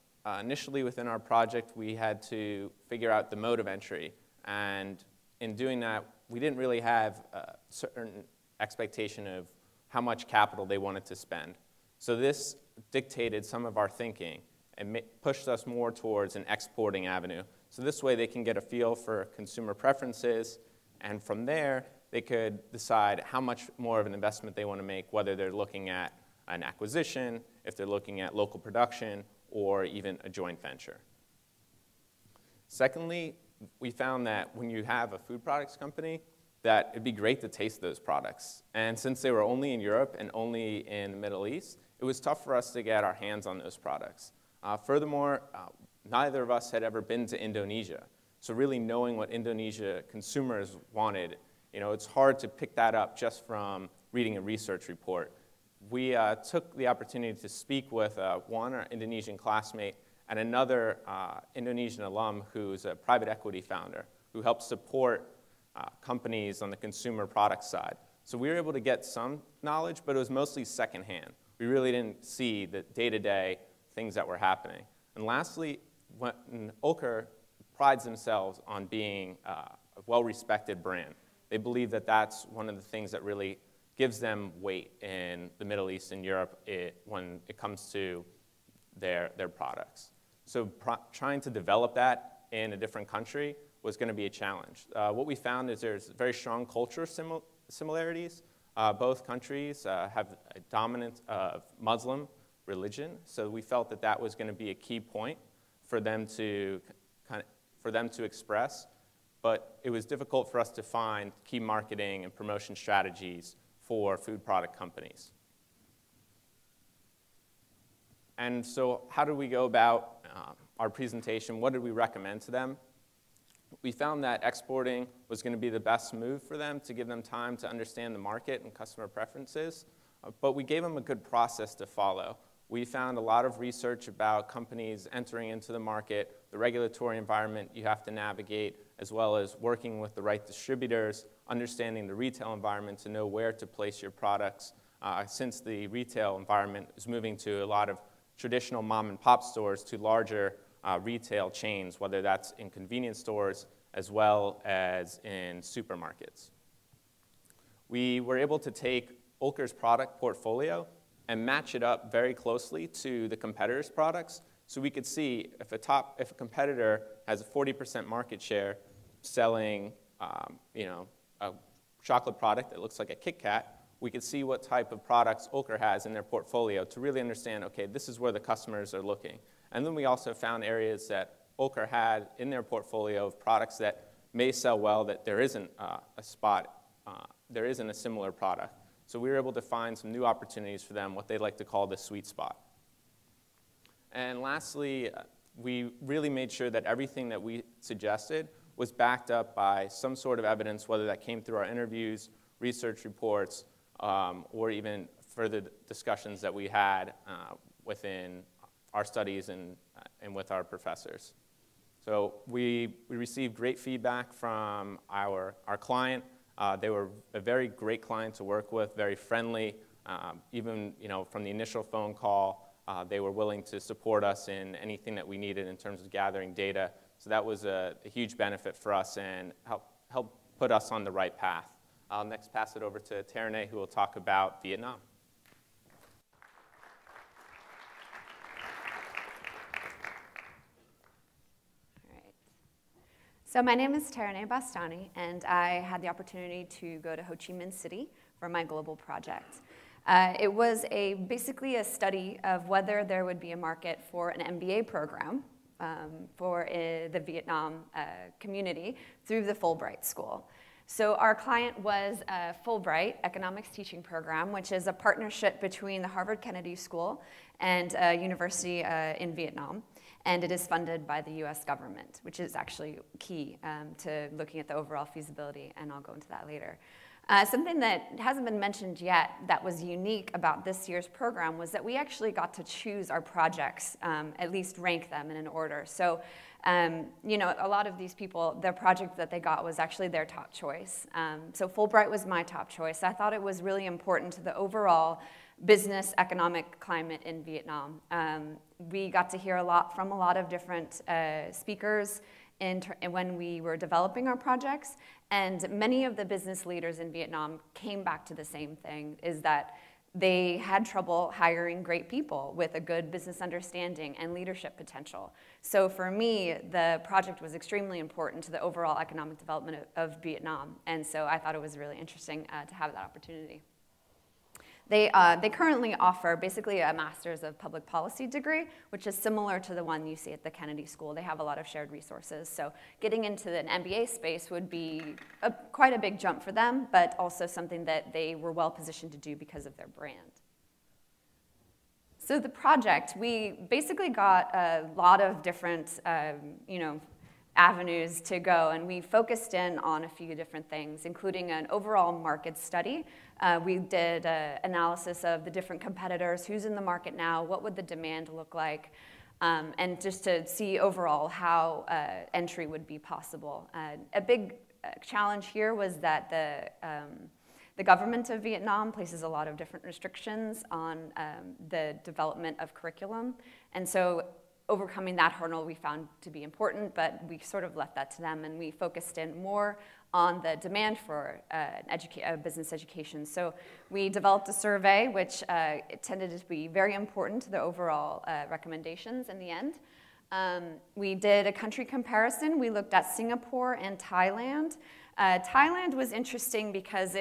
Initially within our project, we had to figure out the mode of entry. And in doing that, we didn't really have a certain expectation of how much capital they wanted to spend. So this dictated some of our thinking and pushed us more towards an exporting avenue. So this way they can get a feel for consumer preferences, and from there they could decide how much more of an investment they want to make, whether they're looking at an acquisition, if they're looking at local production, or even a joint venture. Secondly, we found that when you have a food products company, that it'd be great to taste those products. And since they were only in Europe and only in the Middle East, it was tough for us to get our hands on those products. Furthermore, neither of us had ever been to Indonesia. So really knowing what Indonesia consumers wanted, it's hard to pick that up just from reading a research report. We took the opportunity to speak with our Indonesian classmate and another Indonesian alum who's a private equity founder who helps support companies on the consumer product side. So we were able to get some knowledge, but it was mostly secondhand. We really didn't see the day-to-day things that were happening. And lastly, when Ulker prides themselves on being a well-respected brand. They believe that that's one of the things that really gives them weight in the Middle East and Europe when it comes to their products. So trying to develop that in a different country was going to be a challenge. What we found is there's very strong cultural similarities. Both countries have a dominant Muslim religion, so we felt that that was going to be a key point for them to express. But it was difficult for us to find key marketing and promotion strategies for food product companies. And so how did we go about our presentation? What did we recommend to them? We found that exporting was going to be the best move for them to give them time to understand the market and customer preferences, but we gave them a good process to follow. We found a lot of research about companies entering into the market, the regulatory environment you have to navigate, as well as working with the right distributors, understanding the retail environment to know where to place your products, since the retail environment is moving to a lot of traditional mom and pop stores to larger retail chains, whether that's in convenience stores as well as in supermarkets. We were able to take Ulker's product portfolio and match it up very closely to the competitor's products. So we could see if a competitor has a 40% market share selling a chocolate product that looks like a Kit Kat, we could see what type of products Ulker has in their portfolio to really understand, okay, this is where the customers are looking. And then we also found areas that Ulker had in their portfolio of products that may sell well, that there isn't there isn't a similar product. So we were able to find some new opportunities for them, what they like to call the sweet spot. And lastly, we really made sure that everything that we suggested was backed up by some sort of evidence, whether that came through our interviews, research reports, or even further discussions that we had within our studies and with our professors. So we received great feedback from our client. They were a very great client to work with, very friendly. Even from the initial phone call, they were willing to support us in anything that we needed in terms of gathering data. So that was a huge benefit for us and helped put us on the right path. I'll next pass it over to Terene, who will talk about Vietnam. So my name is Terene Bastani, and I had the opportunity to go to Ho Chi Minh City for my global project. It was basically a study of whether there would be a market for an MBA program for the Vietnam community through the Fulbright School. So our client was a Fulbright economics teaching program, which is a partnership between the Harvard Kennedy School and a university in Vietnam. And it is funded by the US government, which is actually key to looking at the overall feasibility, and I'll go into that later. Something that hasn't been mentioned yet that was unique about this year's program was that we actually got to choose our projects, at least rank them in an order. So, a lot of these people, their project that they got was actually their top choice. So Fulbright was my top choice. I thought it was really important to the overall business economic climate in Vietnam. We got to hear a lot from a lot of different speakers when we were developing our projects, and many of the business leaders in Vietnam came back to the same thing, is that they had trouble hiring great people with a good business understanding and leadership potential. So for me, the project was extremely important to the overall economic development of Vietnam, and so I thought it was really interesting to have that opportunity. They currently offer basically a Master's of Public Policy degree, which is similar to the one you see at the Kennedy School. They have a lot of shared resources. So getting into an MBA space would be quite a big jump for them, but also something that they were well positioned to do because of their brand. So the project, we basically got a lot of different avenues to go, and we focused in on a few different things, including an overall market study. We did an analysis of the different competitors, who's in the market now, what would the demand look like, and just to see overall how entry would be possible. A big challenge here was that the government of Vietnam places a lot of different restrictions on the development of curriculum, and so overcoming that hurdle we found to be important, but we sort of left that to them, and we focused in more on the demand for business education. So we developed a survey, which it tended to be very important to the overall recommendations in the end. We did a country comparison. We looked at Singapore and Thailand. Thailand was interesting because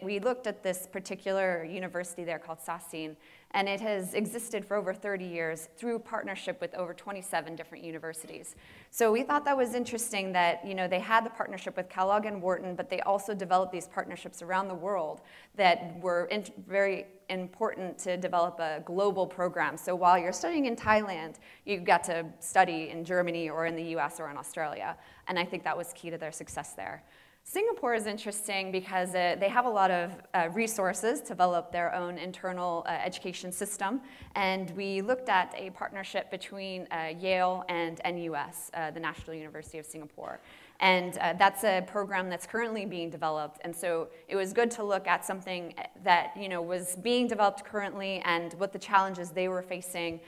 we looked at this particular university there called Sasin, and it has existed for over 30 years through partnership with over 27 different universities. So we thought that was interesting that they had the partnership with Kellogg and Wharton, but they also developed these partnerships around the world that were very important to develop a global program. So while you're studying in Thailand, you got to study in Germany or in the US or in Australia, and I think that was key to their success there. Singapore is interesting because they have a lot of resources to develop their own internal education system, and we looked at a partnership between Yale and NUS, the National University of Singapore. And that's a program that's currently being developed, and so it was good to look at something that was being developed currently and what the challenges they were facing,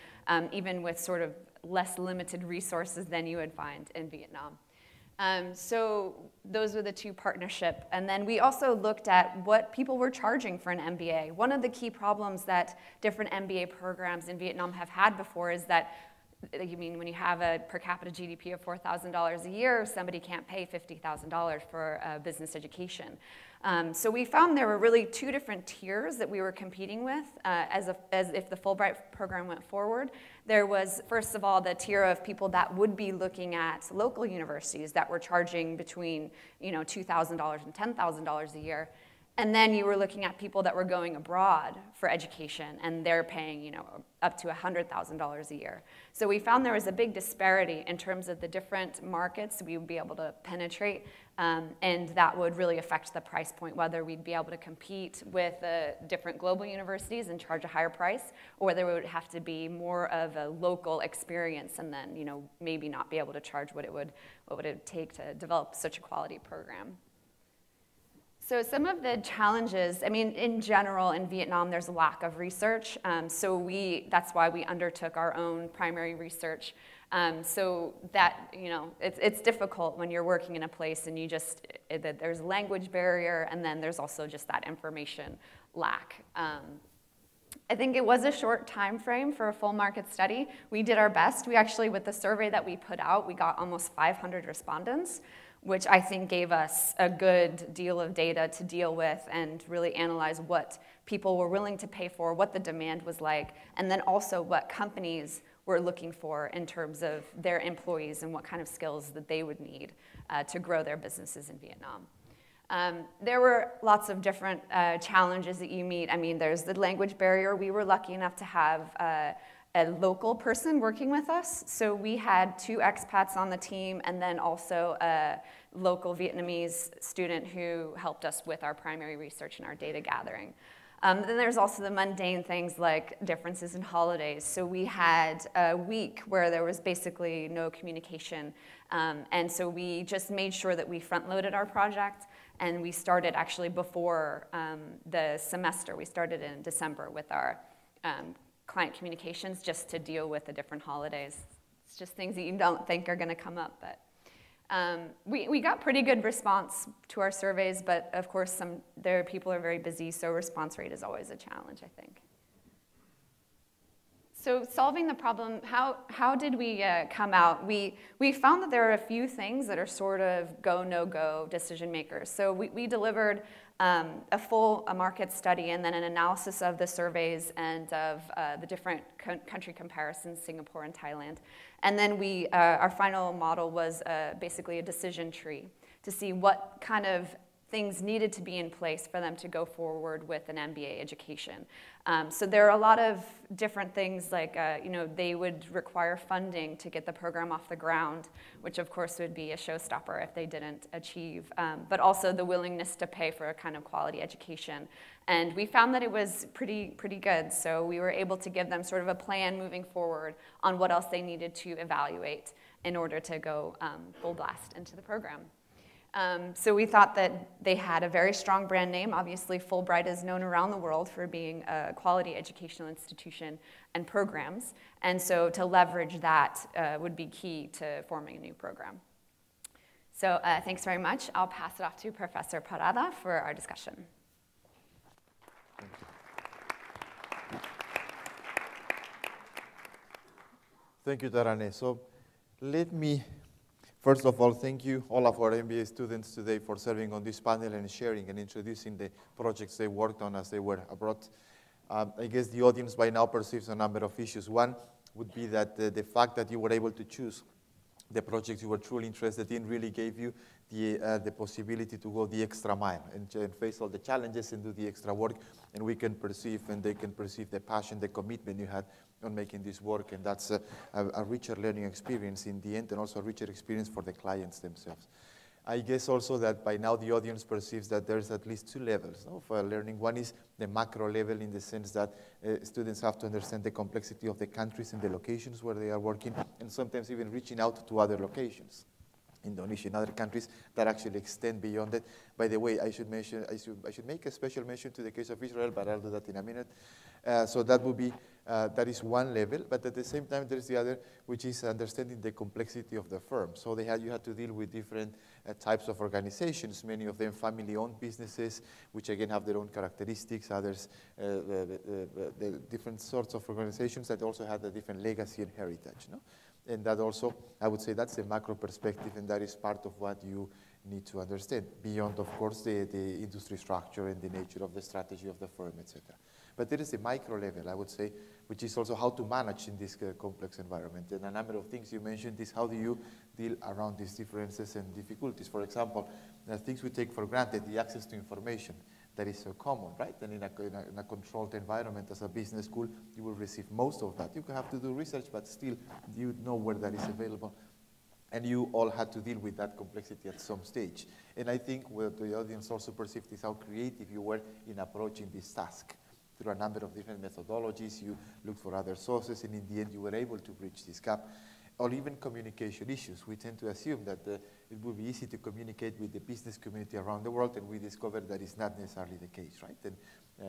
even with sort of less limited resources than you would find in Vietnam. So those were the two partnership. And then we also looked at what people were charging for an MBA. One of the key problems that different MBA programs in Vietnam have had before is that, when you have a per capita GDP of $4,000 a year, somebody can't pay $50,000 for a business education. So we found there were really two different tiers that we were competing with as if the Fulbright program went forward. There was, first of all, the tier of people that would be looking at local universities that were charging between $2,000 and $10,000 a year. And then you were looking at people that were going abroad for education, and they're paying up to $100,000 a year. So we found there was a big disparity in terms of the different markets we would be able to penetrate, and that would really affect the price point, whether we'd be able to compete with different global universities and charge a higher price, or whether it would have to be more of a local experience and then maybe not be able to charge what would it take to develop such a quality program. So some of the challenges, in general in Vietnam, there's a lack of research. So that's why we undertook our own primary research. So that, it's difficult when you're working in a place and there's a language barrier, and then there's also just that information lack. I think it was a short time frame for a full market study. We did our best. We actually, with the survey that we put out, we got almost 500 respondents, which I think gave us a good deal of data to deal with and really analyze what people were willing to pay for, what the demand was like, and then also what companies were looking for in terms of their employees and what kind of skills that they would need to grow their businesses in Vietnam. There were lots of different challenges that you meet. There's the language barrier. We were lucky enough to have a local person working with us. So we had 2 expats on the team and then also a local Vietnamese student who helped us with our primary research and our data gathering. Then there's also the mundane things like differences in holidays. So we had a week where there was basically no communication. And so we just made sure that we front-loaded our project, and we started actually before the semester. We started in December with our client communications just to deal with the different holidays. It's just things that you don't think are going to come up. But we got pretty good response to our surveys, but of course people are very busy, so response rate is always a challenge, I think. So solving the problem, how did we come out? We found that there are a few things that are sort of go, no-go decision makers. So we delivered a full market study and then an analysis of the surveys and of the different country comparisons, Singapore and Thailand. And then our final model was basically a decision tree to see what kind of things needed to be in place for them to go forward with an MBA education. So there are a lot of different things like, they would require funding to get the program off the ground, which of course would be a showstopper if they didn't achieve, but also the willingness to pay for a kind of quality education. And we found that it was pretty good, so we were able to give them sort of a plan moving forward on what else they needed to evaluate in order to go full blast into the program. So we thought that they had a very strong brand name. Obviously, Fulbright is known around the world for being a quality educational institution and programs. And so to leverage that would be key to forming a new program. So thanks very much. I'll pass it off to Professor Parada for our discussion. Thank you, Tarane. So let me first of all, thank you, all of our MBA students today for serving on this panel and sharing and introducing the projects they worked on as they were abroad. I guess the audience by now perceives a number of issues. One would be that the fact that you were able to choose the projects you were truly interested in really gave you the possibility to go the extra mile and face all the challenges and do the extra work, and we can perceive and they can perceive the passion, the commitment you had on making this work, and that's a richer learning experience in the end, and also a richer experience for the clients themselves. I guess also that by now the audience perceives that there's at least 2 levels of learning. One is the macro level in the sense that students have to understand the complexity of the countries and the locations where they are working, and sometimes even reaching out to other locations, Indonesia and other countries that actually extend beyond it. By the way, I should make a special mention to the case of Israel, but I'll do that in a minute. So that would be That is one level, but at the same time, there's the other, which is understanding the complexity of the firm. So you had to deal with different types of organizations, many of them family-owned businesses, which again have their own characteristics, others, the different sorts of organizations that also had a different legacy and heritage. No? And that also, I would say that's the macro perspective, and that is part of what you need to understand, beyond, of course, the industry structure and the nature of the strategy of the firm, etc. But there is a micro level, I would say, which is also how to manage in this complex environment. And a number of things you mentioned is how do you deal around these differences and difficulties. For example, things we take for granted, the access to information that is so common, right? And in a controlled environment as a business school, you will receive most of that. You have to do research, but still you know where that is available. And you all had to deal with that complexity at some stage. And I think what the audience also perceived is how creative you were in approaching this task. Through a number of different methodologies, you looked for other sources, and in the end, you were able to bridge this gap. Or even communication issues. We tend to assume that it would be easy to communicate with the business community around the world, and we discovered that is not necessarily the case, right? And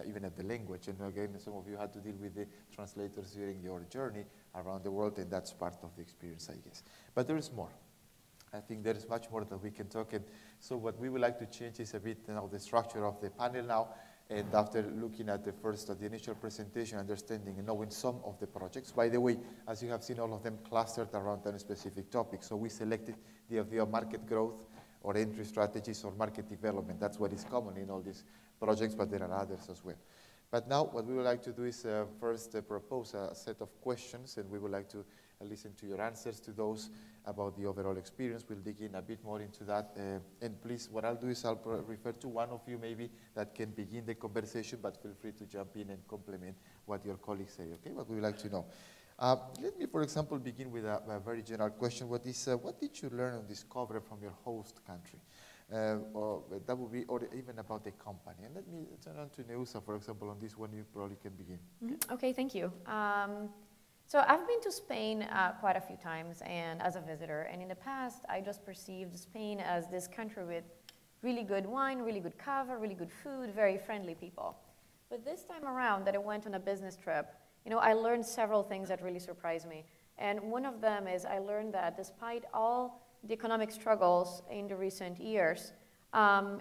even at the language. And again, some of you had to deal with the translators during your journey around the world, and that's part of the experience, I guess. But there is more. I think there is much more that we can talk. And so what we would like to change is a bit the structure of the panel now. And after looking at the initial presentation, understanding and knowing some of the projects, by the way, as you have seen, all of them clustered around a specific topic. So we selected the idea of market growth or entry strategies or market development. That's what is common in all these projects, but there are others as well. But now what we would like to do is first propose a set of questions, and we would like to listen to your answers to those about the overall experience. We'll dig in a bit more into that. And please, what I'll do is I'll refer to one of you maybe that can begin the conversation, but feel free to jump in and complement what your colleagues say, okay? What we would like to know. Let me, for example, begin with a very general question. What did you learn or discover from your host country? Or that would be, or even about the company. And let me turn on to Neusa, for example, on this one. You probably can begin. Mm-hmm. Okay, thank you. So I've been to Spain quite a few times and as a visitor, and in the past I just perceived Spain as this country with really good wine, really good cava, really good food, very friendly people. But this time around that I went on a business trip, I learned several things that really surprised me. And one of them is I learned that despite all the economic struggles in the recent years,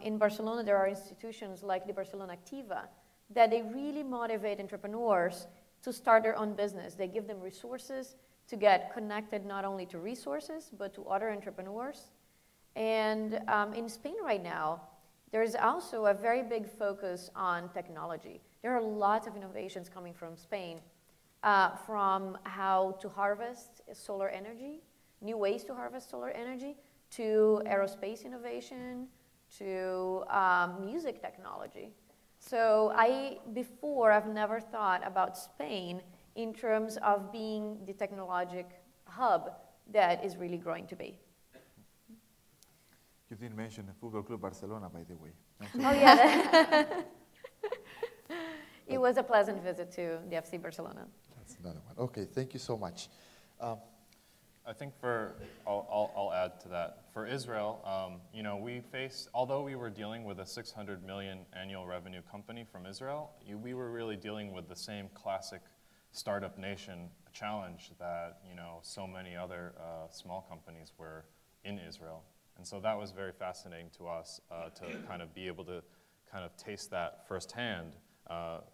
in Barcelona there are institutions like the Barcelona Activa that they really motivate entrepreneurs to start their own business. They give them resources to get connected not only to resources, but to other entrepreneurs. And in Spain right now, there is also a very big focus on technology. There are lots of innovations coming from Spain, from how to harvest solar energy, new ways to harvest solar energy, to aerospace innovation, to music technology. So before, I've never thought about Spain in terms of being the technologic hub that is really growing to be. You didn't mention the Football Club Barcelona, by the way. Oh, yeah. It was a pleasant visit to the FC Barcelona. That's another one. Okay, thank you so much. I think I'll add to that. For Israel, we faced, although we were dealing with a 600 million annual revenue company from Israel, we were really dealing with the same classic startup nation challenge that, so many other small companies were in Israel. And so that was very fascinating to us to kind of be able to kind of taste that firsthand,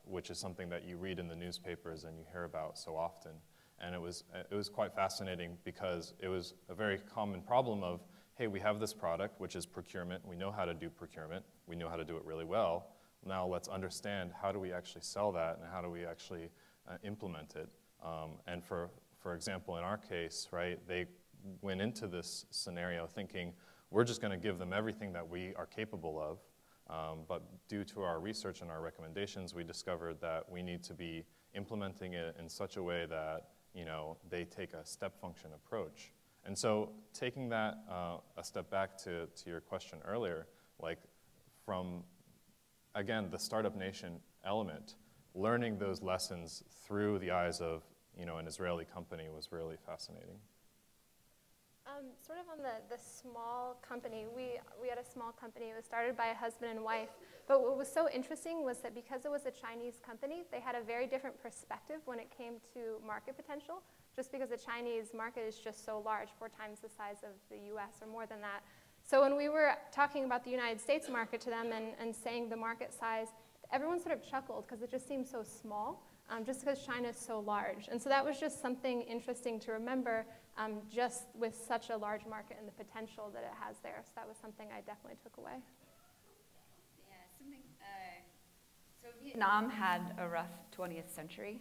which is something that you read in the newspapers and you hear about so often. And it was quite fascinating because it was a very common problem of, hey, we have this product, which is procurement. We know how to do procurement. We know how to do it really well. Now let's understand how do we actually sell that and how do we actually implement it. And for example, in our case, right, they went into this scenario thinking, we're just going to give them everything that we are capable of. But due to our research and our recommendations, we discovered that we need to be implementing it in such a way that they take a step function approach. And so taking that a step back to your question earlier, like from, again, the startup nation element, learning those lessons through the eyes of an Israeli company was really fascinating. Sort of on the small company, we had a small company. It was started by a husband and wife. But what was so interesting was that because it was a Chinese company, they had a very different perspective when it came to market potential, just because the Chinese market is just so large, 4 times the size of the US or more than that. So when we were talking about the United States market to them and saying the market size, everyone sort of chuckled because it just seemed so small, just because China is so large. And so that was just something interesting to remember, just with such a large market and the potential that it has there. So that was something I definitely took away. So Vietnam had a rough 20th century,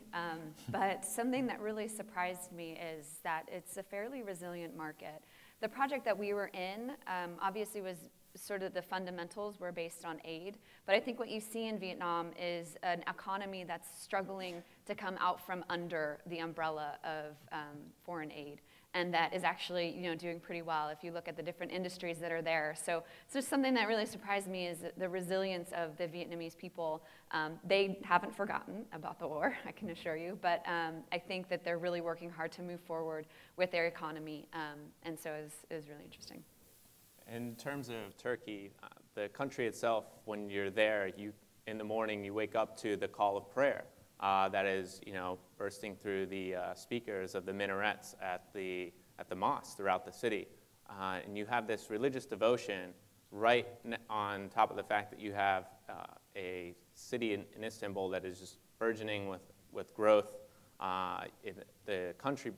but something that really surprised me is that it's a fairly resilient market. The project that we were in obviously was sort of the fundamentals were based on aid, but I think what you see in Vietnam is an economy that's struggling to come out from under the umbrella of foreign aid, and that is actually, doing pretty well if you look at the different industries that are there. So just something that really surprised me is the resilience of the Vietnamese people. They haven't forgotten about the war, I can assure you, but I think that they're really working hard to move forward with their economy, and so it was really interesting. In terms of Turkey, the country itself, when you're there, in the morning you wake up to the call of prayer that is, bursting through the speakers of the minarets at the mosque throughout the city, and you have this religious devotion right on top of the fact that you have a city in Istanbul that is just burgeoning with growth. The country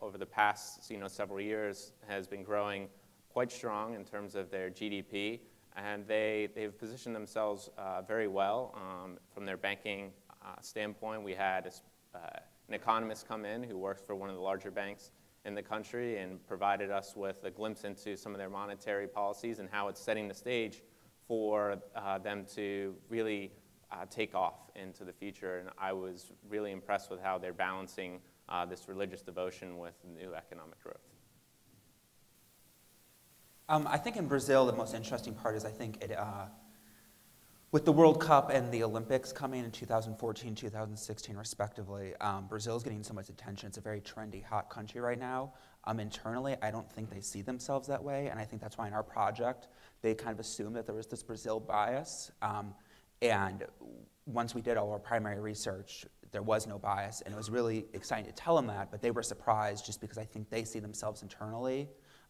over the past several years has been growing quite strong in terms of their GDP, and they've positioned themselves very well from their banking standpoint. We had an economist come in who works for one of the larger banks in the country and provided us with a glimpse into some of their monetary policies and how it's setting the stage for them to really take off into the future. And I was really impressed with how they're balancing this religious devotion with new economic growth. I think in Brazil, the most interesting part is with the World Cup and the Olympics coming in 2014, 2016 respectively, Brazil is getting so much attention. It's a very trendy, hot country right now. Internally, I don't think they see themselves that way, and I think that's why in our project, they kind of assumed that there was this Brazil bias. And once we did all our primary research, there was no bias, and it was really exciting to tell them that, but they were surprised just because I think they see themselves internally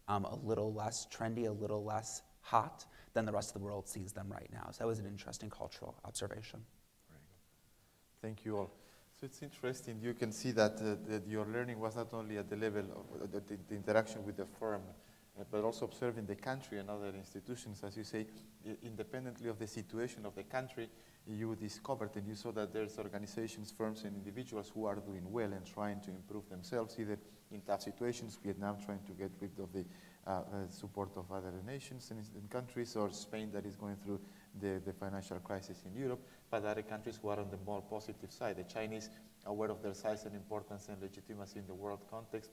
a little less trendy, a little less hot than the rest of the world sees them right now. So that was an interesting cultural observation. Very good. Thank you all. So it's interesting. You can see that, that your learning was not only at the level of the interaction with the firm, but also observing the country and other institutions, as you say, independently of the situation of the country, you discovered and you saw that there's organizations, firms, and individuals who are doing well and trying to improve themselves, either in tough situations, Vietnam trying to get rid of the support of other nations and countries, or Spain that is going through the financial crisis in Europe, but other countries who are on the more positive side. The Chinese, aware of their size and importance and legitimacy in the world context,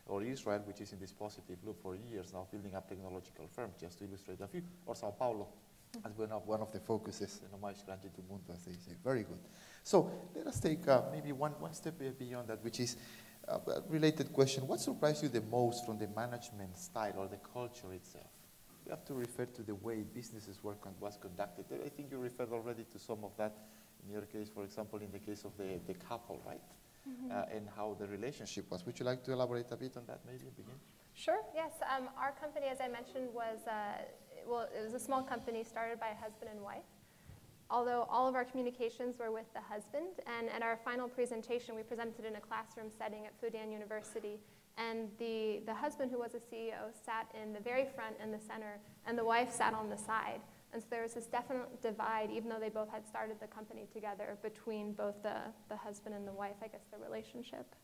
or Israel, which is in this positive loop for years now, building up technological firms, just to illustrate a few, or Sao Paulo, as one of the focuses, and homage granted to Mundo, as they say. Very good. So let us take maybe one step beyond that, which is a related question. What surprised you the most from the management style or the culture itself? You have to refer to the way businesses was conducted. I think you referred already to some of that in your case, for example, in the case of the couple, right? Mm-hmm. And how the relationship was. Would you like to elaborate a bit on that maybe at the beginning? Sure, yes. Our company, as I mentioned, was, it was a small company started by a husband and wife. Although all of our communications were with the husband, and at our final presentation, we presented in a classroom setting at Fudan University, and the husband, who was a CEO, sat in the very front in the center, and the wife sat on the side. And so there was this definite divide, even though they both had started the company together, between both the husband and the wife, I guess, the relationship.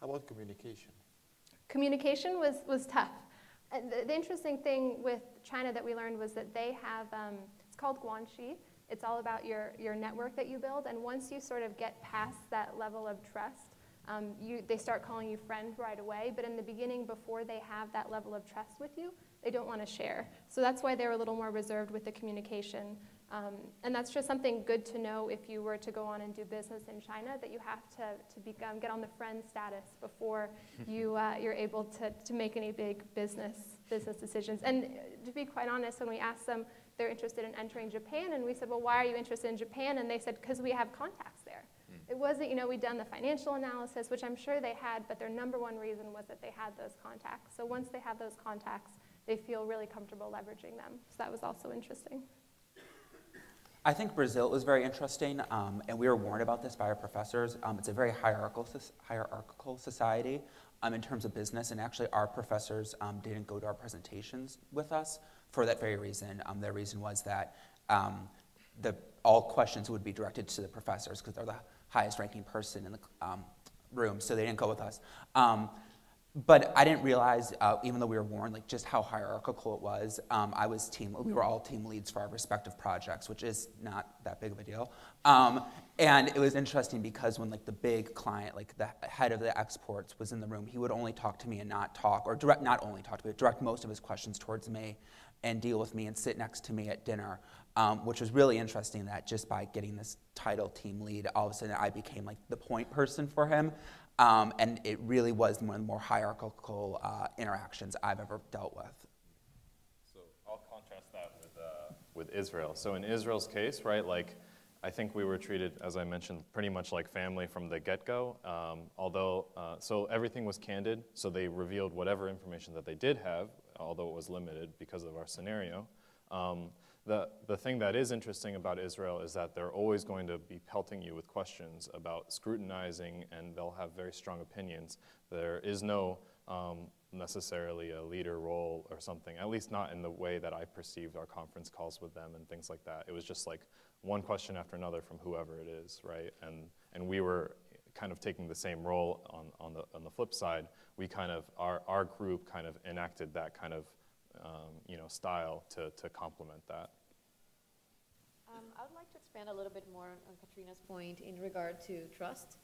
How about communication? Communication was tough. The interesting thing with China that we learned was that they have, it's called guanxi. It's all about your network that you build, and once you sort of get past that level of trust, they start calling you friend right away, but in the beginning, before they have that level of trust with you, they don't want to share. So that's why they're a little more reserved with the communication. And that's just something good to know if you were to go on and do business in China, that you have to get on the friend status before you're able to make any big business decisions. And to be quite honest, when we asked them, they're interested in entering Japan, and we said, well, why are you interested in Japan? And they said, because we have contacts there. It wasn't, we'd done the financial analysis, which I'm sure they had, but their number one reason was that they had those contacts. So once they have those contacts, they feel really comfortable leveraging them. So that was also interesting. I think Brazil was very interesting, and we were warned about this by our professors. It's a very hierarchical society in terms of business, and actually our professors didn't go to our presentations with us for that very reason. Their reason was that all questions would be directed to the professors because they're the highest ranking person in the room, so they didn't go with us. But I didn't realize, even though we were warned, like just how hierarchical it was. We were all team leads for our respective projects, which is not that big of a deal. And it was interesting because when like the big client, like the head of the exports was in the room, he would only talk to me and not only talk to me, but direct most of his questions towards me and deal with me and sit next to me at dinner, which was really interesting that just by getting this title team lead, all of a sudden I became like the point person for him. And it really was one of the more hierarchical interactions I've ever dealt with. So I'll contrast that with Israel. So in Israel's case, right, like I think we were treated, as I mentioned, pretty much like family from the get-go. So everything was candid. So they revealed whatever information that they did have, although it was limited because of our scenario. The thing that is interesting about Israel is that they're always going to be pelting you with questions about scrutinizing, and they'll have very strong opinions. There is no necessarily a leader role or something, at least not in the way that I perceived our conference calls with them and things like that. It was just like one question after another from whoever it is, right? And we were kind of taking the same role on the flip side. We kind of, our group kind of enacted that kind of style to complement that. I would like to expand a little bit more on Katrina's point in regard to trust.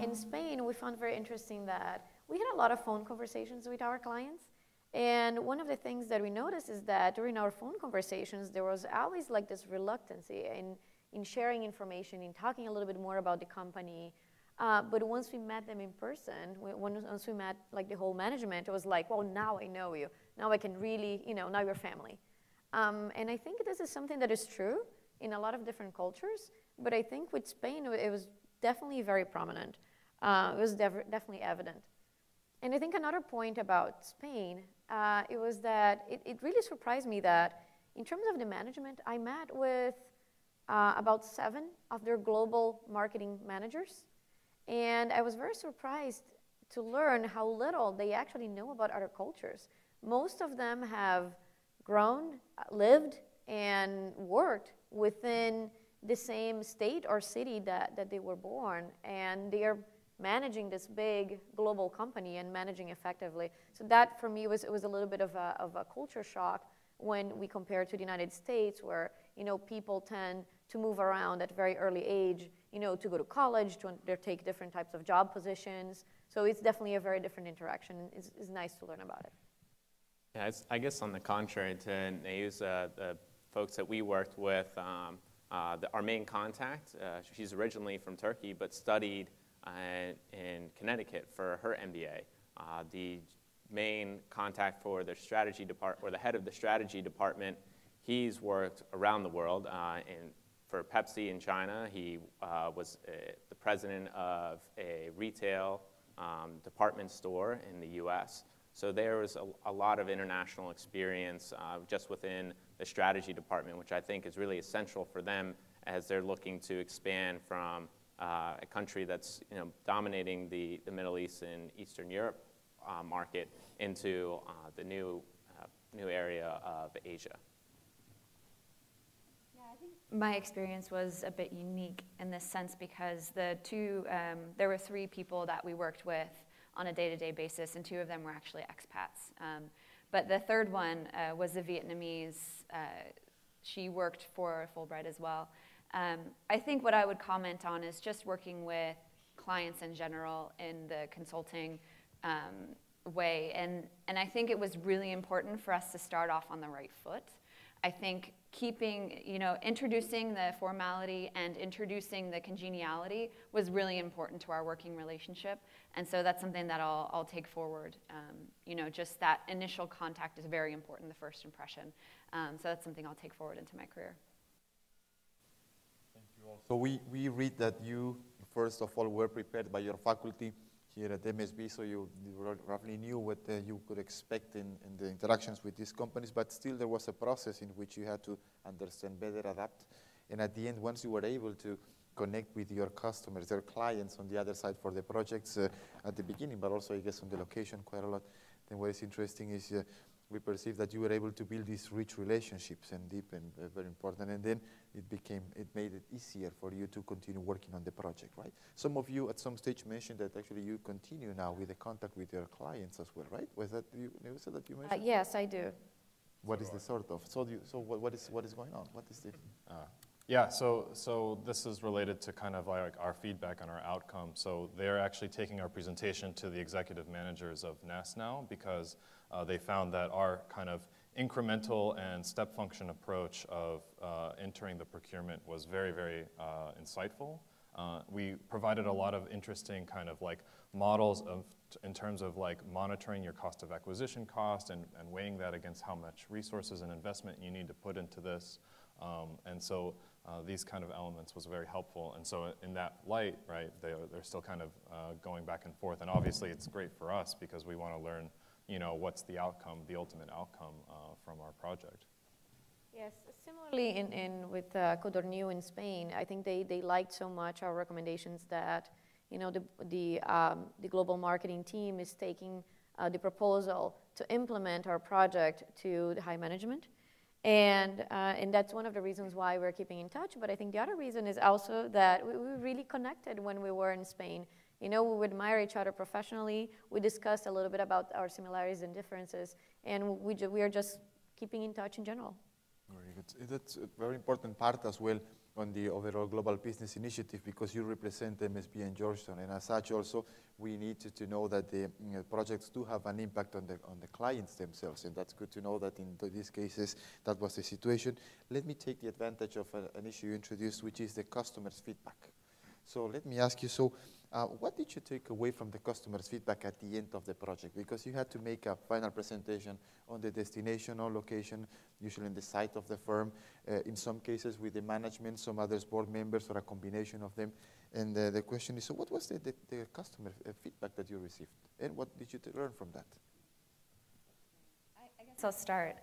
In Spain, we found very interesting that we had a lot of phone conversations with our clients. And one of the things that we noticed is that during our phone conversations, there was always like this reluctancy in sharing information, in talking a little bit more about the company. But once we met them in person, once we met like the whole management, it was like, well, now I know you. Now I can really, now you're family. And I think this is something that is true in a lot of different cultures. But I think with Spain, it was definitely very prominent. It was definitely evident. And I think another point about Spain, it was that it really surprised me that in terms of the management, I met with about 7 of their global marketing managers. And I was very surprised to learn how little they actually know about other cultures. Most of them have grown, lived, and worked within the same state or city that they were born. And they are managing this big global company and managing effectively. So that, for me, it was a little bit of a culture shock when we compare to the United States, where people tend to move around at a very early age, to go to college, to undertake different types of job positions. So it's definitely a very different interaction. It's nice to learn about it. Yeah, I guess on the contrary to Neuza, the folks that we worked with, our main contact, she's originally from Turkey, but studied in Connecticut for her MBA. The main contact for the strategy department, or the head of the strategy department, he's worked around the world. For Pepsi in China, he was the president of a retail department store in the US. So there was a lot of international experience just within the strategy department, which I think is really essential for them as they're looking to expand from a country that's dominating the Middle East and Eastern Europe market into the new area of Asia. My experience was a bit unique in this sense because there were 3 people that we worked with on a day-to-day basis, and 2 of them were actually expats. But the third one was a Vietnamese. She worked for Fulbright as well. I think what I would comment on is just working with clients in general in the consulting way. And I think it was really important for us to start off on the right foot. I think keeping, introducing the formality and introducing the congeniality was really important to our working relationship. And so that's something that I'll take forward. Just that initial contact is very important, the first impression. So that's something I'll take forward into my career. Thank you all. So we read that you, first of all, were prepared by your faculty here at MSB, so you roughly knew what you could expect in the interactions with these companies, but still there was a process in which you had to understand better, adapt, and at the end, once you were able to connect with your customers, their clients on the other side for the projects at the beginning, but also I guess on the location quite a lot, then what is interesting is we perceive that you were able to build these rich relationships and deep and very important, and then it made it easier for you to continue working on the project, right? Some of you at some stage mentioned that actually you continue now with the contact with your clients as well, right? Was that you mentioned? Yes, I do. What is the sort of? So what is going on? What is the? Yeah, so this is related to kind of like our feedback on our outcome. So they're actually taking our presentation to the executive managers of Nest now because they found that our kind of incremental and step function approach of entering the procurement was very, very insightful. We provided a lot of interesting kind of like models in terms of like monitoring your cost of acquisition cost and weighing that against how much resources and investment you need to put into this. And so these kind of elements was very helpful. And so in that light, right, they're still kind of going back and forth. And obviously it's great for us because we want to learn, what's the outcome, the ultimate outcome from our project. Yes, similarly with Codorniu in Spain, I think they liked so much our recommendations that, the global marketing team is taking the proposal to implement our project to the high management. And that's one of the reasons why we're keeping in touch. But I think the other reason is also that we really connected when we were in Spain. We would admire each other professionally. We discussed a little bit about our similarities and differences. And we are just keeping in touch in general. Very good. That's a very important part as well on the overall global business initiative because you represent MSB and Georgetown, and as such also we need to know that the projects do have an impact on the clients themselves, and that's good to know that in these cases that was the situation. Let me take the advantage of an issue you introduced, which is the customer's feedback. So let me ask you, what did you take away from the customer's feedback at the end of the project? Because you had to make a final presentation on the destination or location, usually in the site of the firm, in some cases with the management, some others board members, or a combination of them. And the question is, so what was the customer feedback that you received? And what did you learn from that? I guess I'll start.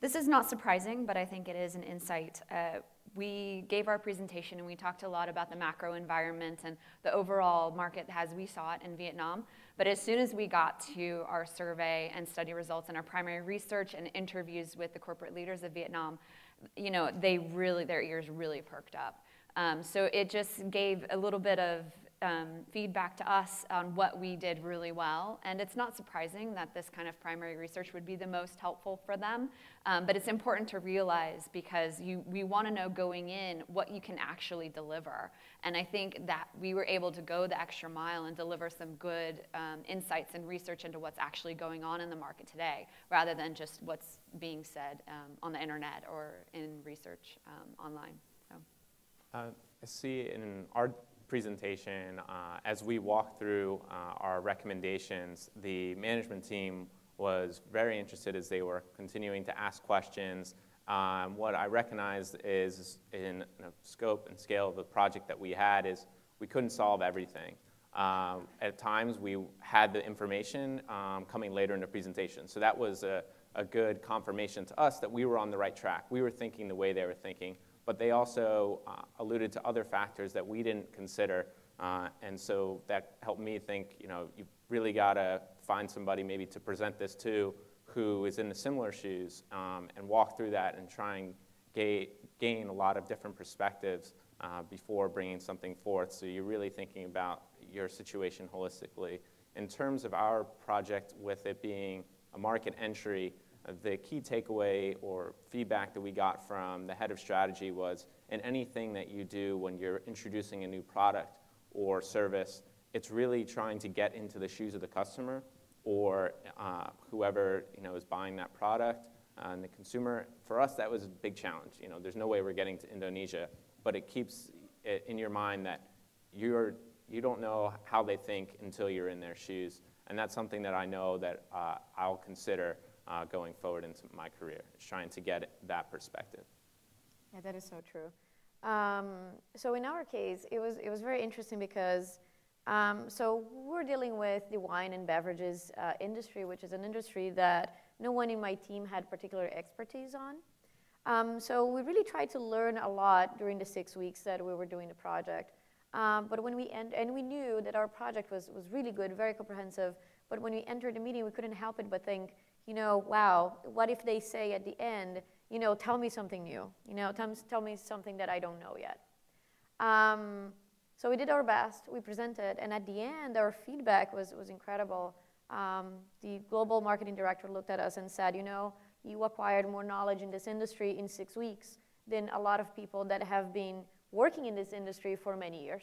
This is not surprising, but I think it is an insight. We gave our presentation and we talked a lot about the macro environment and the overall market as we saw it in Vietnam. But as soon as we got to our survey and study results and our primary research and interviews with the corporate leaders of Vietnam, their ears really perked up. So it just gave a little bit of feedback to us on what we did really well. And it's not surprising that this kind of primary research would be the most helpful for them. But it's important to realize because we want to know going in what you can actually deliver. And I think that we were able to go the extra mile and deliver some good insights and research into what's actually going on in the market today, rather than just what's being said on the internet or in research online. So. I see in our presentation, as we walked through our recommendations, the management team was very interested as they were continuing to ask questions. What I recognized is in the scope and scale of the project that we had is we couldn't solve everything. At times we had the information coming later in the presentation. So that was a good confirmation to us that we were on the right track. We were thinking the way they were thinking. But they also alluded to other factors that we didn't consider. And so that helped me think, you really got to find somebody maybe to present this to who is in the similar shoes and walk through that and try and gain a lot of different perspectives before bringing something forth. So you're really thinking about your situation holistically. In terms of our project, with it being a market entry, the key takeaway or feedback that we got from the head of strategy was in anything that you do when you're introducing a new product or service, it's really trying to get into the shoes of the customer or whoever is buying that product and the consumer. For us, that was a big challenge. You know, there's no way we're getting to Indonesia, but it keeps it in your mind that you don't know how they think until you're in their shoes, and that's something that I know that I'll consider going forward into my career, is trying to get that perspective. Yeah, that is so true. So in our case, it was very interesting because so we're dealing with the wine and beverages industry, which is an industry that no one in my team had particular expertise on. So we really tried to learn a lot during the 6 weeks that we were doing the project. But when we we knew that our project was really good, very comprehensive. But when we entered the meeting, we couldn't help it but think, you know, wow, what if they say at the end, you know, tell me something new, you know, tell me something that I don't know yet. So we did our best, we presented, and at the end, our feedback was incredible. The global marketing director looked at us and said, you know, you acquired more knowledge in this industry in 6 weeks than a lot of people that have been working in this industry for many years.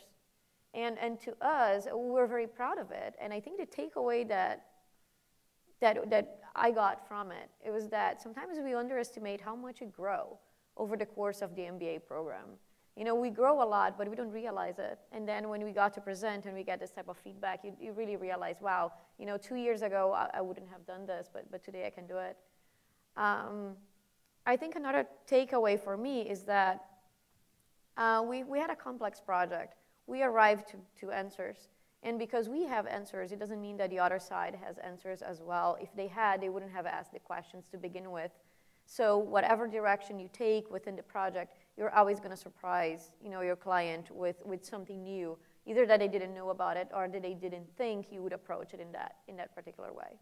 And to us, we're very proud of it. And I think the takeaway that I got from it, it was that sometimes we underestimate how much it grows over the course of the MBA program. You know, we grow a lot, but we don't realize it. And then when we got to present and we get this type of feedback, you really realize, wow, you know, 2 years ago, I wouldn't have done this, but today I can do it. I think another takeaway for me is that we had a complex project. We arrived to answers. And because we have answers, it doesn't mean that the other side has answers as well. If they had, they wouldn't have asked the questions to begin with. So whatever direction you take within the project, you're always going to surprise, you know, your client with something new, either that they didn't know about it or that they didn't think you would approach it in that particular way.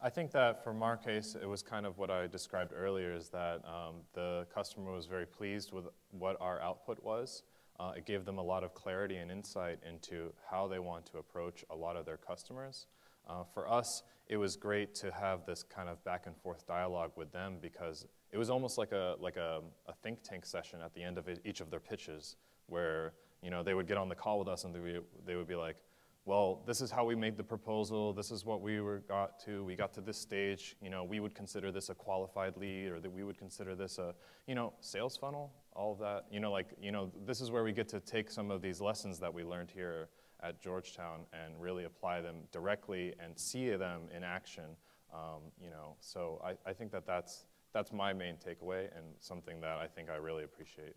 I think that from our case, it was kind of what I described earlier, is that the customer was very pleased with what our output was. It gave them a lot of clarity and insight into how they want to approach a lot of their customers. For us, it was great to have this kind of back and forth dialogue with them, because it was almost like a think tank session at the end of each of their pitches, where, you know, they would get on the call with us and they would be like, well, this is how we made the proposal, this is what we got to this stage, you know, we would consider this a qualified lead, or that we would consider this a, you know, sales funnel, all of that, you know, like, you know, this is where we get to take some of these lessons that we learned here at Georgetown and really apply them directly and see them in action, you know, so I think that that's my main takeaway and something that I think I really appreciate.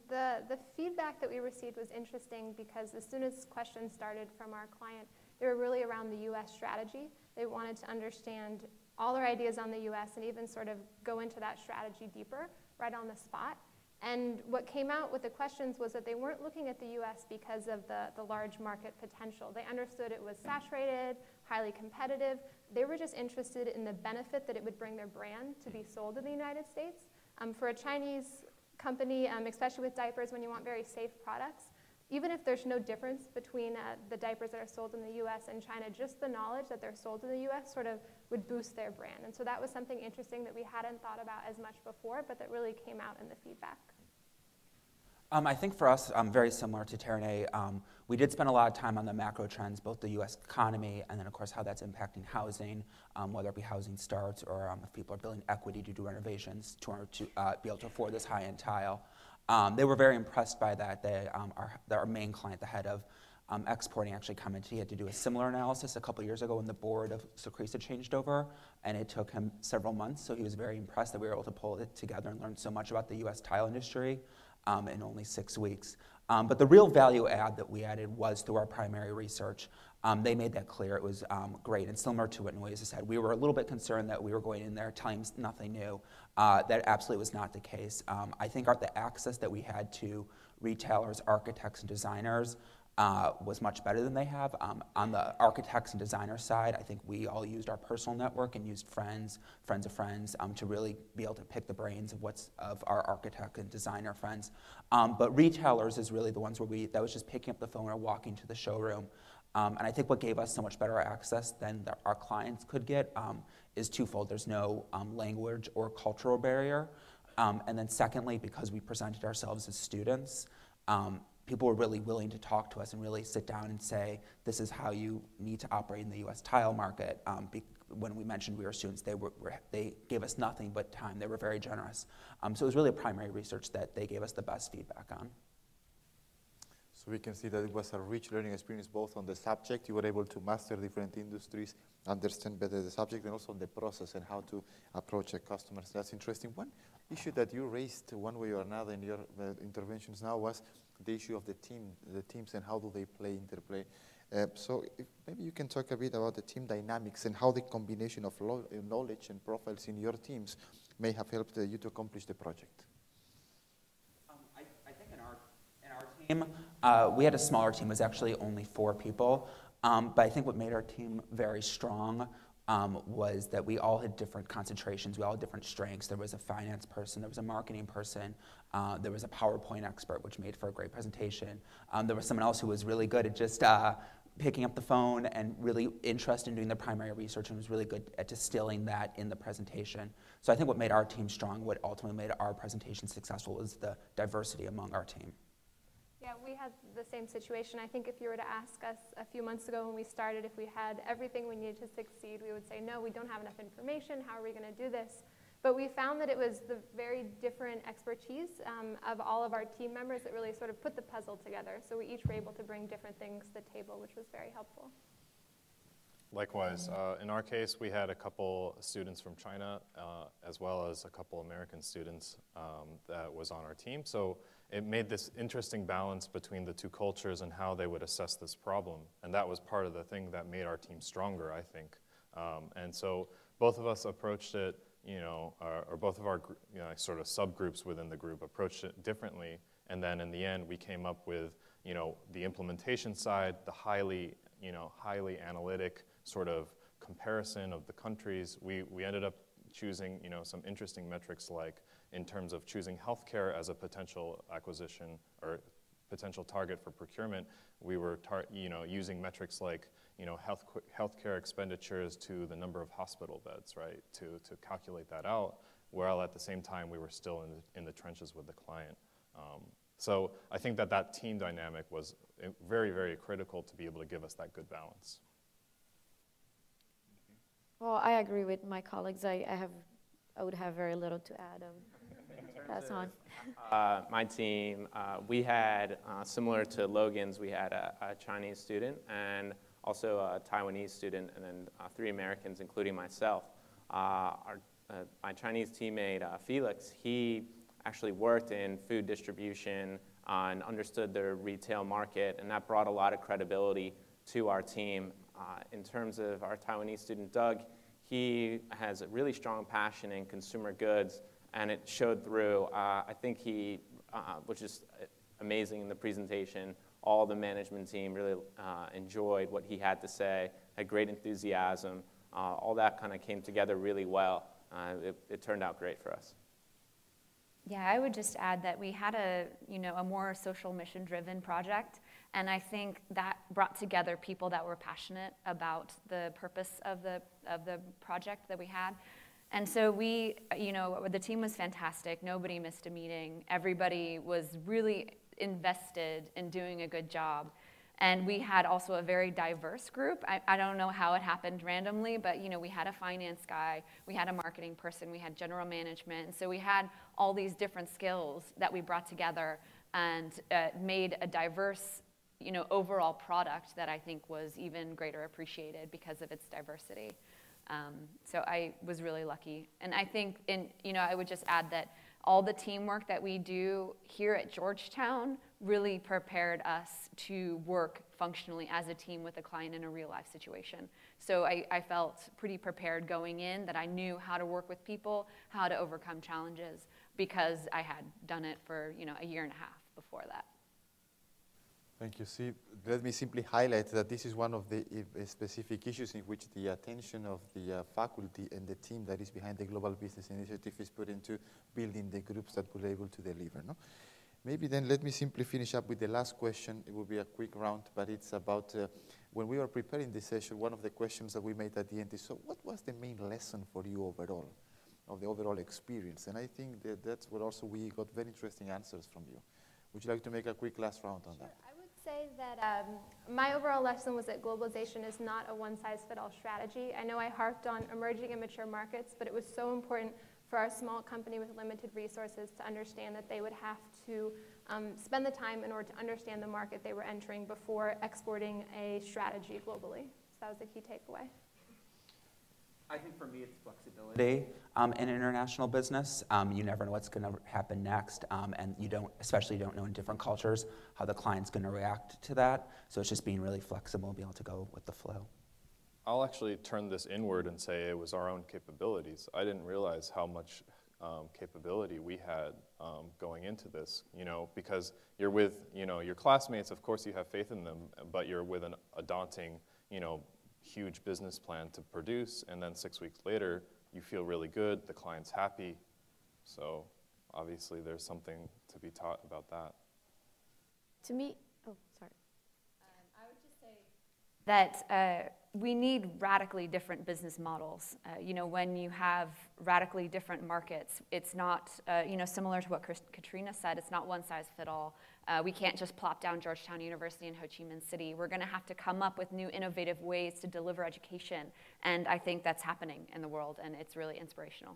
The feedback that we received was interesting because as soon as questions started from our client, they were really around the U.S. strategy. They wanted to understand all our ideas on the U.S. and even sort of go into that strategy deeper right on the spot. And what came out with the questions was that they weren't looking at the U.S. because of the large market potential. They understood it was saturated, highly competitive. They were just interested in the benefit that it would bring their brand to be sold in the United States. For a Chinese company, especially with diapers, when you want very safe products, even if there's no difference between the diapers that are sold in the U.S. and China, just the knowledge that they're sold in the U.S. sort of would boost their brand. And so that was something interesting that we hadn't thought about as much before, but that really came out in the feedback. I think for us, very similar to Terene, we did spend a lot of time on the macro trends, both the U.S. economy and then, of course, how that's impacting housing, whether it be housing starts or if people are building equity to do renovations to be able to afford this high-end tile. They were very impressed by that. Our main client, the head of exporting, actually commented he had to do a similar analysis a couple years ago when the board of Secresa changed over, and it took him several months, so he was very impressed that we were able to pull it together and learn so much about the U.S. tile industry in only 6 weeks. But the real value add that we added was through our primary research. They made that clear. It was great. And similar to what Noisa said, we were a little bit concerned that we were going in there telling nothing new. That absolutely was not the case. I think the access that we had to retailers, architects, and designers was much better than they have. On the architects and designers side, I think we all used our personal network and used friends of friends to really be able to pick the brains of our architect and designer friends. But retailers is really the ones where that was just picking up the phone or walking to the showroom. And I think what gave us so much better access than our clients could get is twofold. There's no language or cultural barrier. And then secondly, because we presented ourselves as students, people were really willing to talk to us and really sit down and say, this is how you need to operate in the US tile market. When we mentioned we were students, they gave us nothing but time. They were very generous. So it was really primary research that they gave us the best feedback on. So we can see that it was a rich learning experience both on the subject, you were able to master different industries, understand better the subject, and also on the process and how to approach the customers. That's interesting. One issue that you raised one way or another in your interventions now was the issue of the teams and how do they interplay. So maybe you can talk a bit about the team dynamics and how the combination of knowledge and profiles in your teams may have helped you to accomplish the project. I think in our team, we had a smaller team. It was actually only 4 people. But I think what made our team very strong was that we all had different concentrations. We all had different strengths. There was a finance person. There was a marketing person. There was a PowerPoint expert, which made for a great presentation. There was someone else who was really good at just picking up the phone and really interested in doing the primary research and was really good at distilling that in the presentation. So I think what made our team strong, what ultimately made our presentation successful, was the diversity among our team. Yeah, we had the same situation. I think if you were to ask us a few months ago when we started if we had everything we needed to succeed, we would say, no, we don't have enough information. How are we going to do this? But we found that it was the very different expertise of all of our team members that really sort of put the puzzle together. So we each were able to bring different things to the table, which was very helpful. Likewise, in our case, we had a couple students from China, as well as a couple American students that was on our team. So it made this interesting balance between the 2 cultures and how they would assess this problem. And that was part of the thing that made our team stronger, I think. And so both of us approached it, or both of our sort of subgroups within the group approached it differently. And then in the end, we came up with, the implementation side, the highly analytic sort of comparison of the countries. We ended up choosing, some interesting metrics, like in terms of choosing healthcare as a potential acquisition or potential target for procurement. We were using metrics like healthcare expenditures to the number of hospital beds, right, to calculate that out, while at the same time we were still in the trenches with the client. So I think that team dynamic was very, very critical to be able to give us that good balance. Well, I agree with my colleagues. I would have very little to add. Pass on. My team, we had, similar to Logan's, we had a Chinese student and also a Taiwanese student, and then 3 Americans, including myself. My Chinese teammate, Felix, he actually worked in food distribution and understood the retail market, and that brought a lot of credibility to our team. In terms of our Taiwanese student, Doug, he has a really strong passion in consumer goods, and it showed through. I think he was just amazing in the presentation. All the management team really enjoyed what he had to say, had great enthusiasm. All that kind of came together really well. It turned out great for us. Yeah, I would just add that we had a more social mission-driven project, and I think that brought together people that were passionate about the purpose of the project that we had. And so the team was fantastic. Nobody missed a meeting. Everybody was really invested in doing a good job. And we had also a very diverse group. I don't know how it happened randomly, but we had a finance guy, we had a marketing person, we had general management. And so we had all these different skills that we brought together and made a diverse overall product that I think was even greater appreciated because of its diversity. So I was really lucky. And I think I would just add that all the teamwork that we do here at Georgetown really prepared us to work functionally as a team with a client in a real life situation. So I felt pretty prepared going in, that I knew how to work with people, how to overcome challenges, because I had done it for a year and a half before that. Thank you. See, let me simply highlight that this is one of the specific issues in which the attention of the faculty and the team that is behind the Global Business Initiative is put into building the groups that will be able to deliver. No? Maybe then let me simply finish up with the last question. It will be a quick round, but it's about when we were preparing this session, one of the questions that we made at the end is, so what was the main lesson for you overall, of the overall experience? And I think that's what also we got very interesting answers from you. Would you like to make a quick last round on that? I would say that my overall lesson was that globalization is not a one-size-fits-all strategy. I know I harped on emerging and mature markets, but it was so important for our small company with limited resources to understand that they would have to spend the time in order to understand the market they were entering before exporting a strategy globally. So that was the key takeaway. I think for me it's flexibility. In international business, you never know what's going to happen next, and you especially don't know in different cultures how the client's going to react to that. So it's just being really flexible, be able to go with the flow. I'll actually turn this inward and say it was our own capabilities. I didn't realize how much capability we had going into this, because you're with, your classmates, of course you have faith in them, but you're with a daunting, huge business plan to produce, and then 6 weeks later, you feel really good, the client's happy. So obviously there's something to be taught about that. To me, oh, sorry. I would just say that we need radically different business models. When you have radically different markets, it's not, similar to what Katrina said, it's not one size fit all. We can't just plop down Georgetown University in Ho Chi Minh City. We're going to have to come up with new innovative ways to deliver education, and I think that's happening in the world, and it's really inspirational.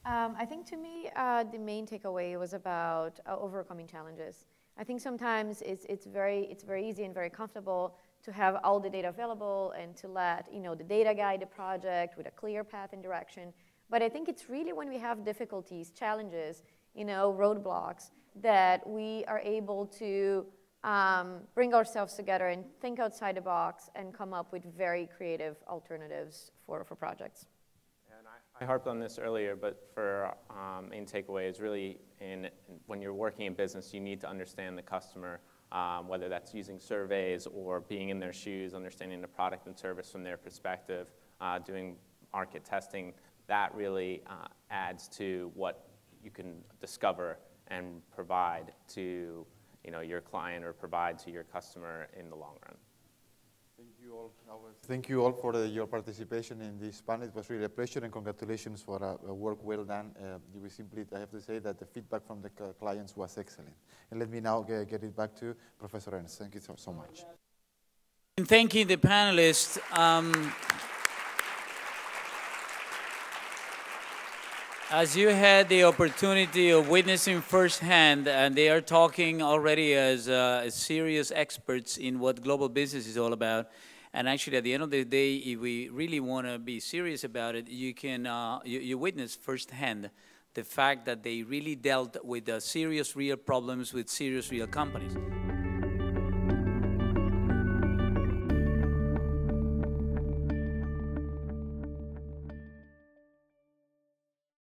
I think to me, the main takeaway was about overcoming challenges. I think sometimes it's very easy and very comfortable to have all the data available and to let the data guide the project with a clear path and direction. But I think it's really when we have difficulties, challenges, roadblocks, that we are able to bring ourselves together and think outside the box and come up with very creative alternatives for projects. I harped on this earlier, but for main takeaway is really when you're working in business, you need to understand the customer, whether that's using surveys or being in their shoes, understanding the product and service from their perspective, doing market testing. That really adds to what you can discover and provide to your client or provide to your customer in the long run. Thank you all for your participation in this panel. It was really a pleasure, and congratulations for a work well done. I have to say that the feedback from the clients was excellent. And let me now get it back to Professor Ernst. Thank you so much. Thanking the panelists. As you had the opportunity of witnessing firsthand, and they are talking already as serious experts in what global business is all about. And actually, at the end of the day, if we really want to be serious about it, you can you witness firsthand the fact that they really dealt with serious, real problems with serious, real companies.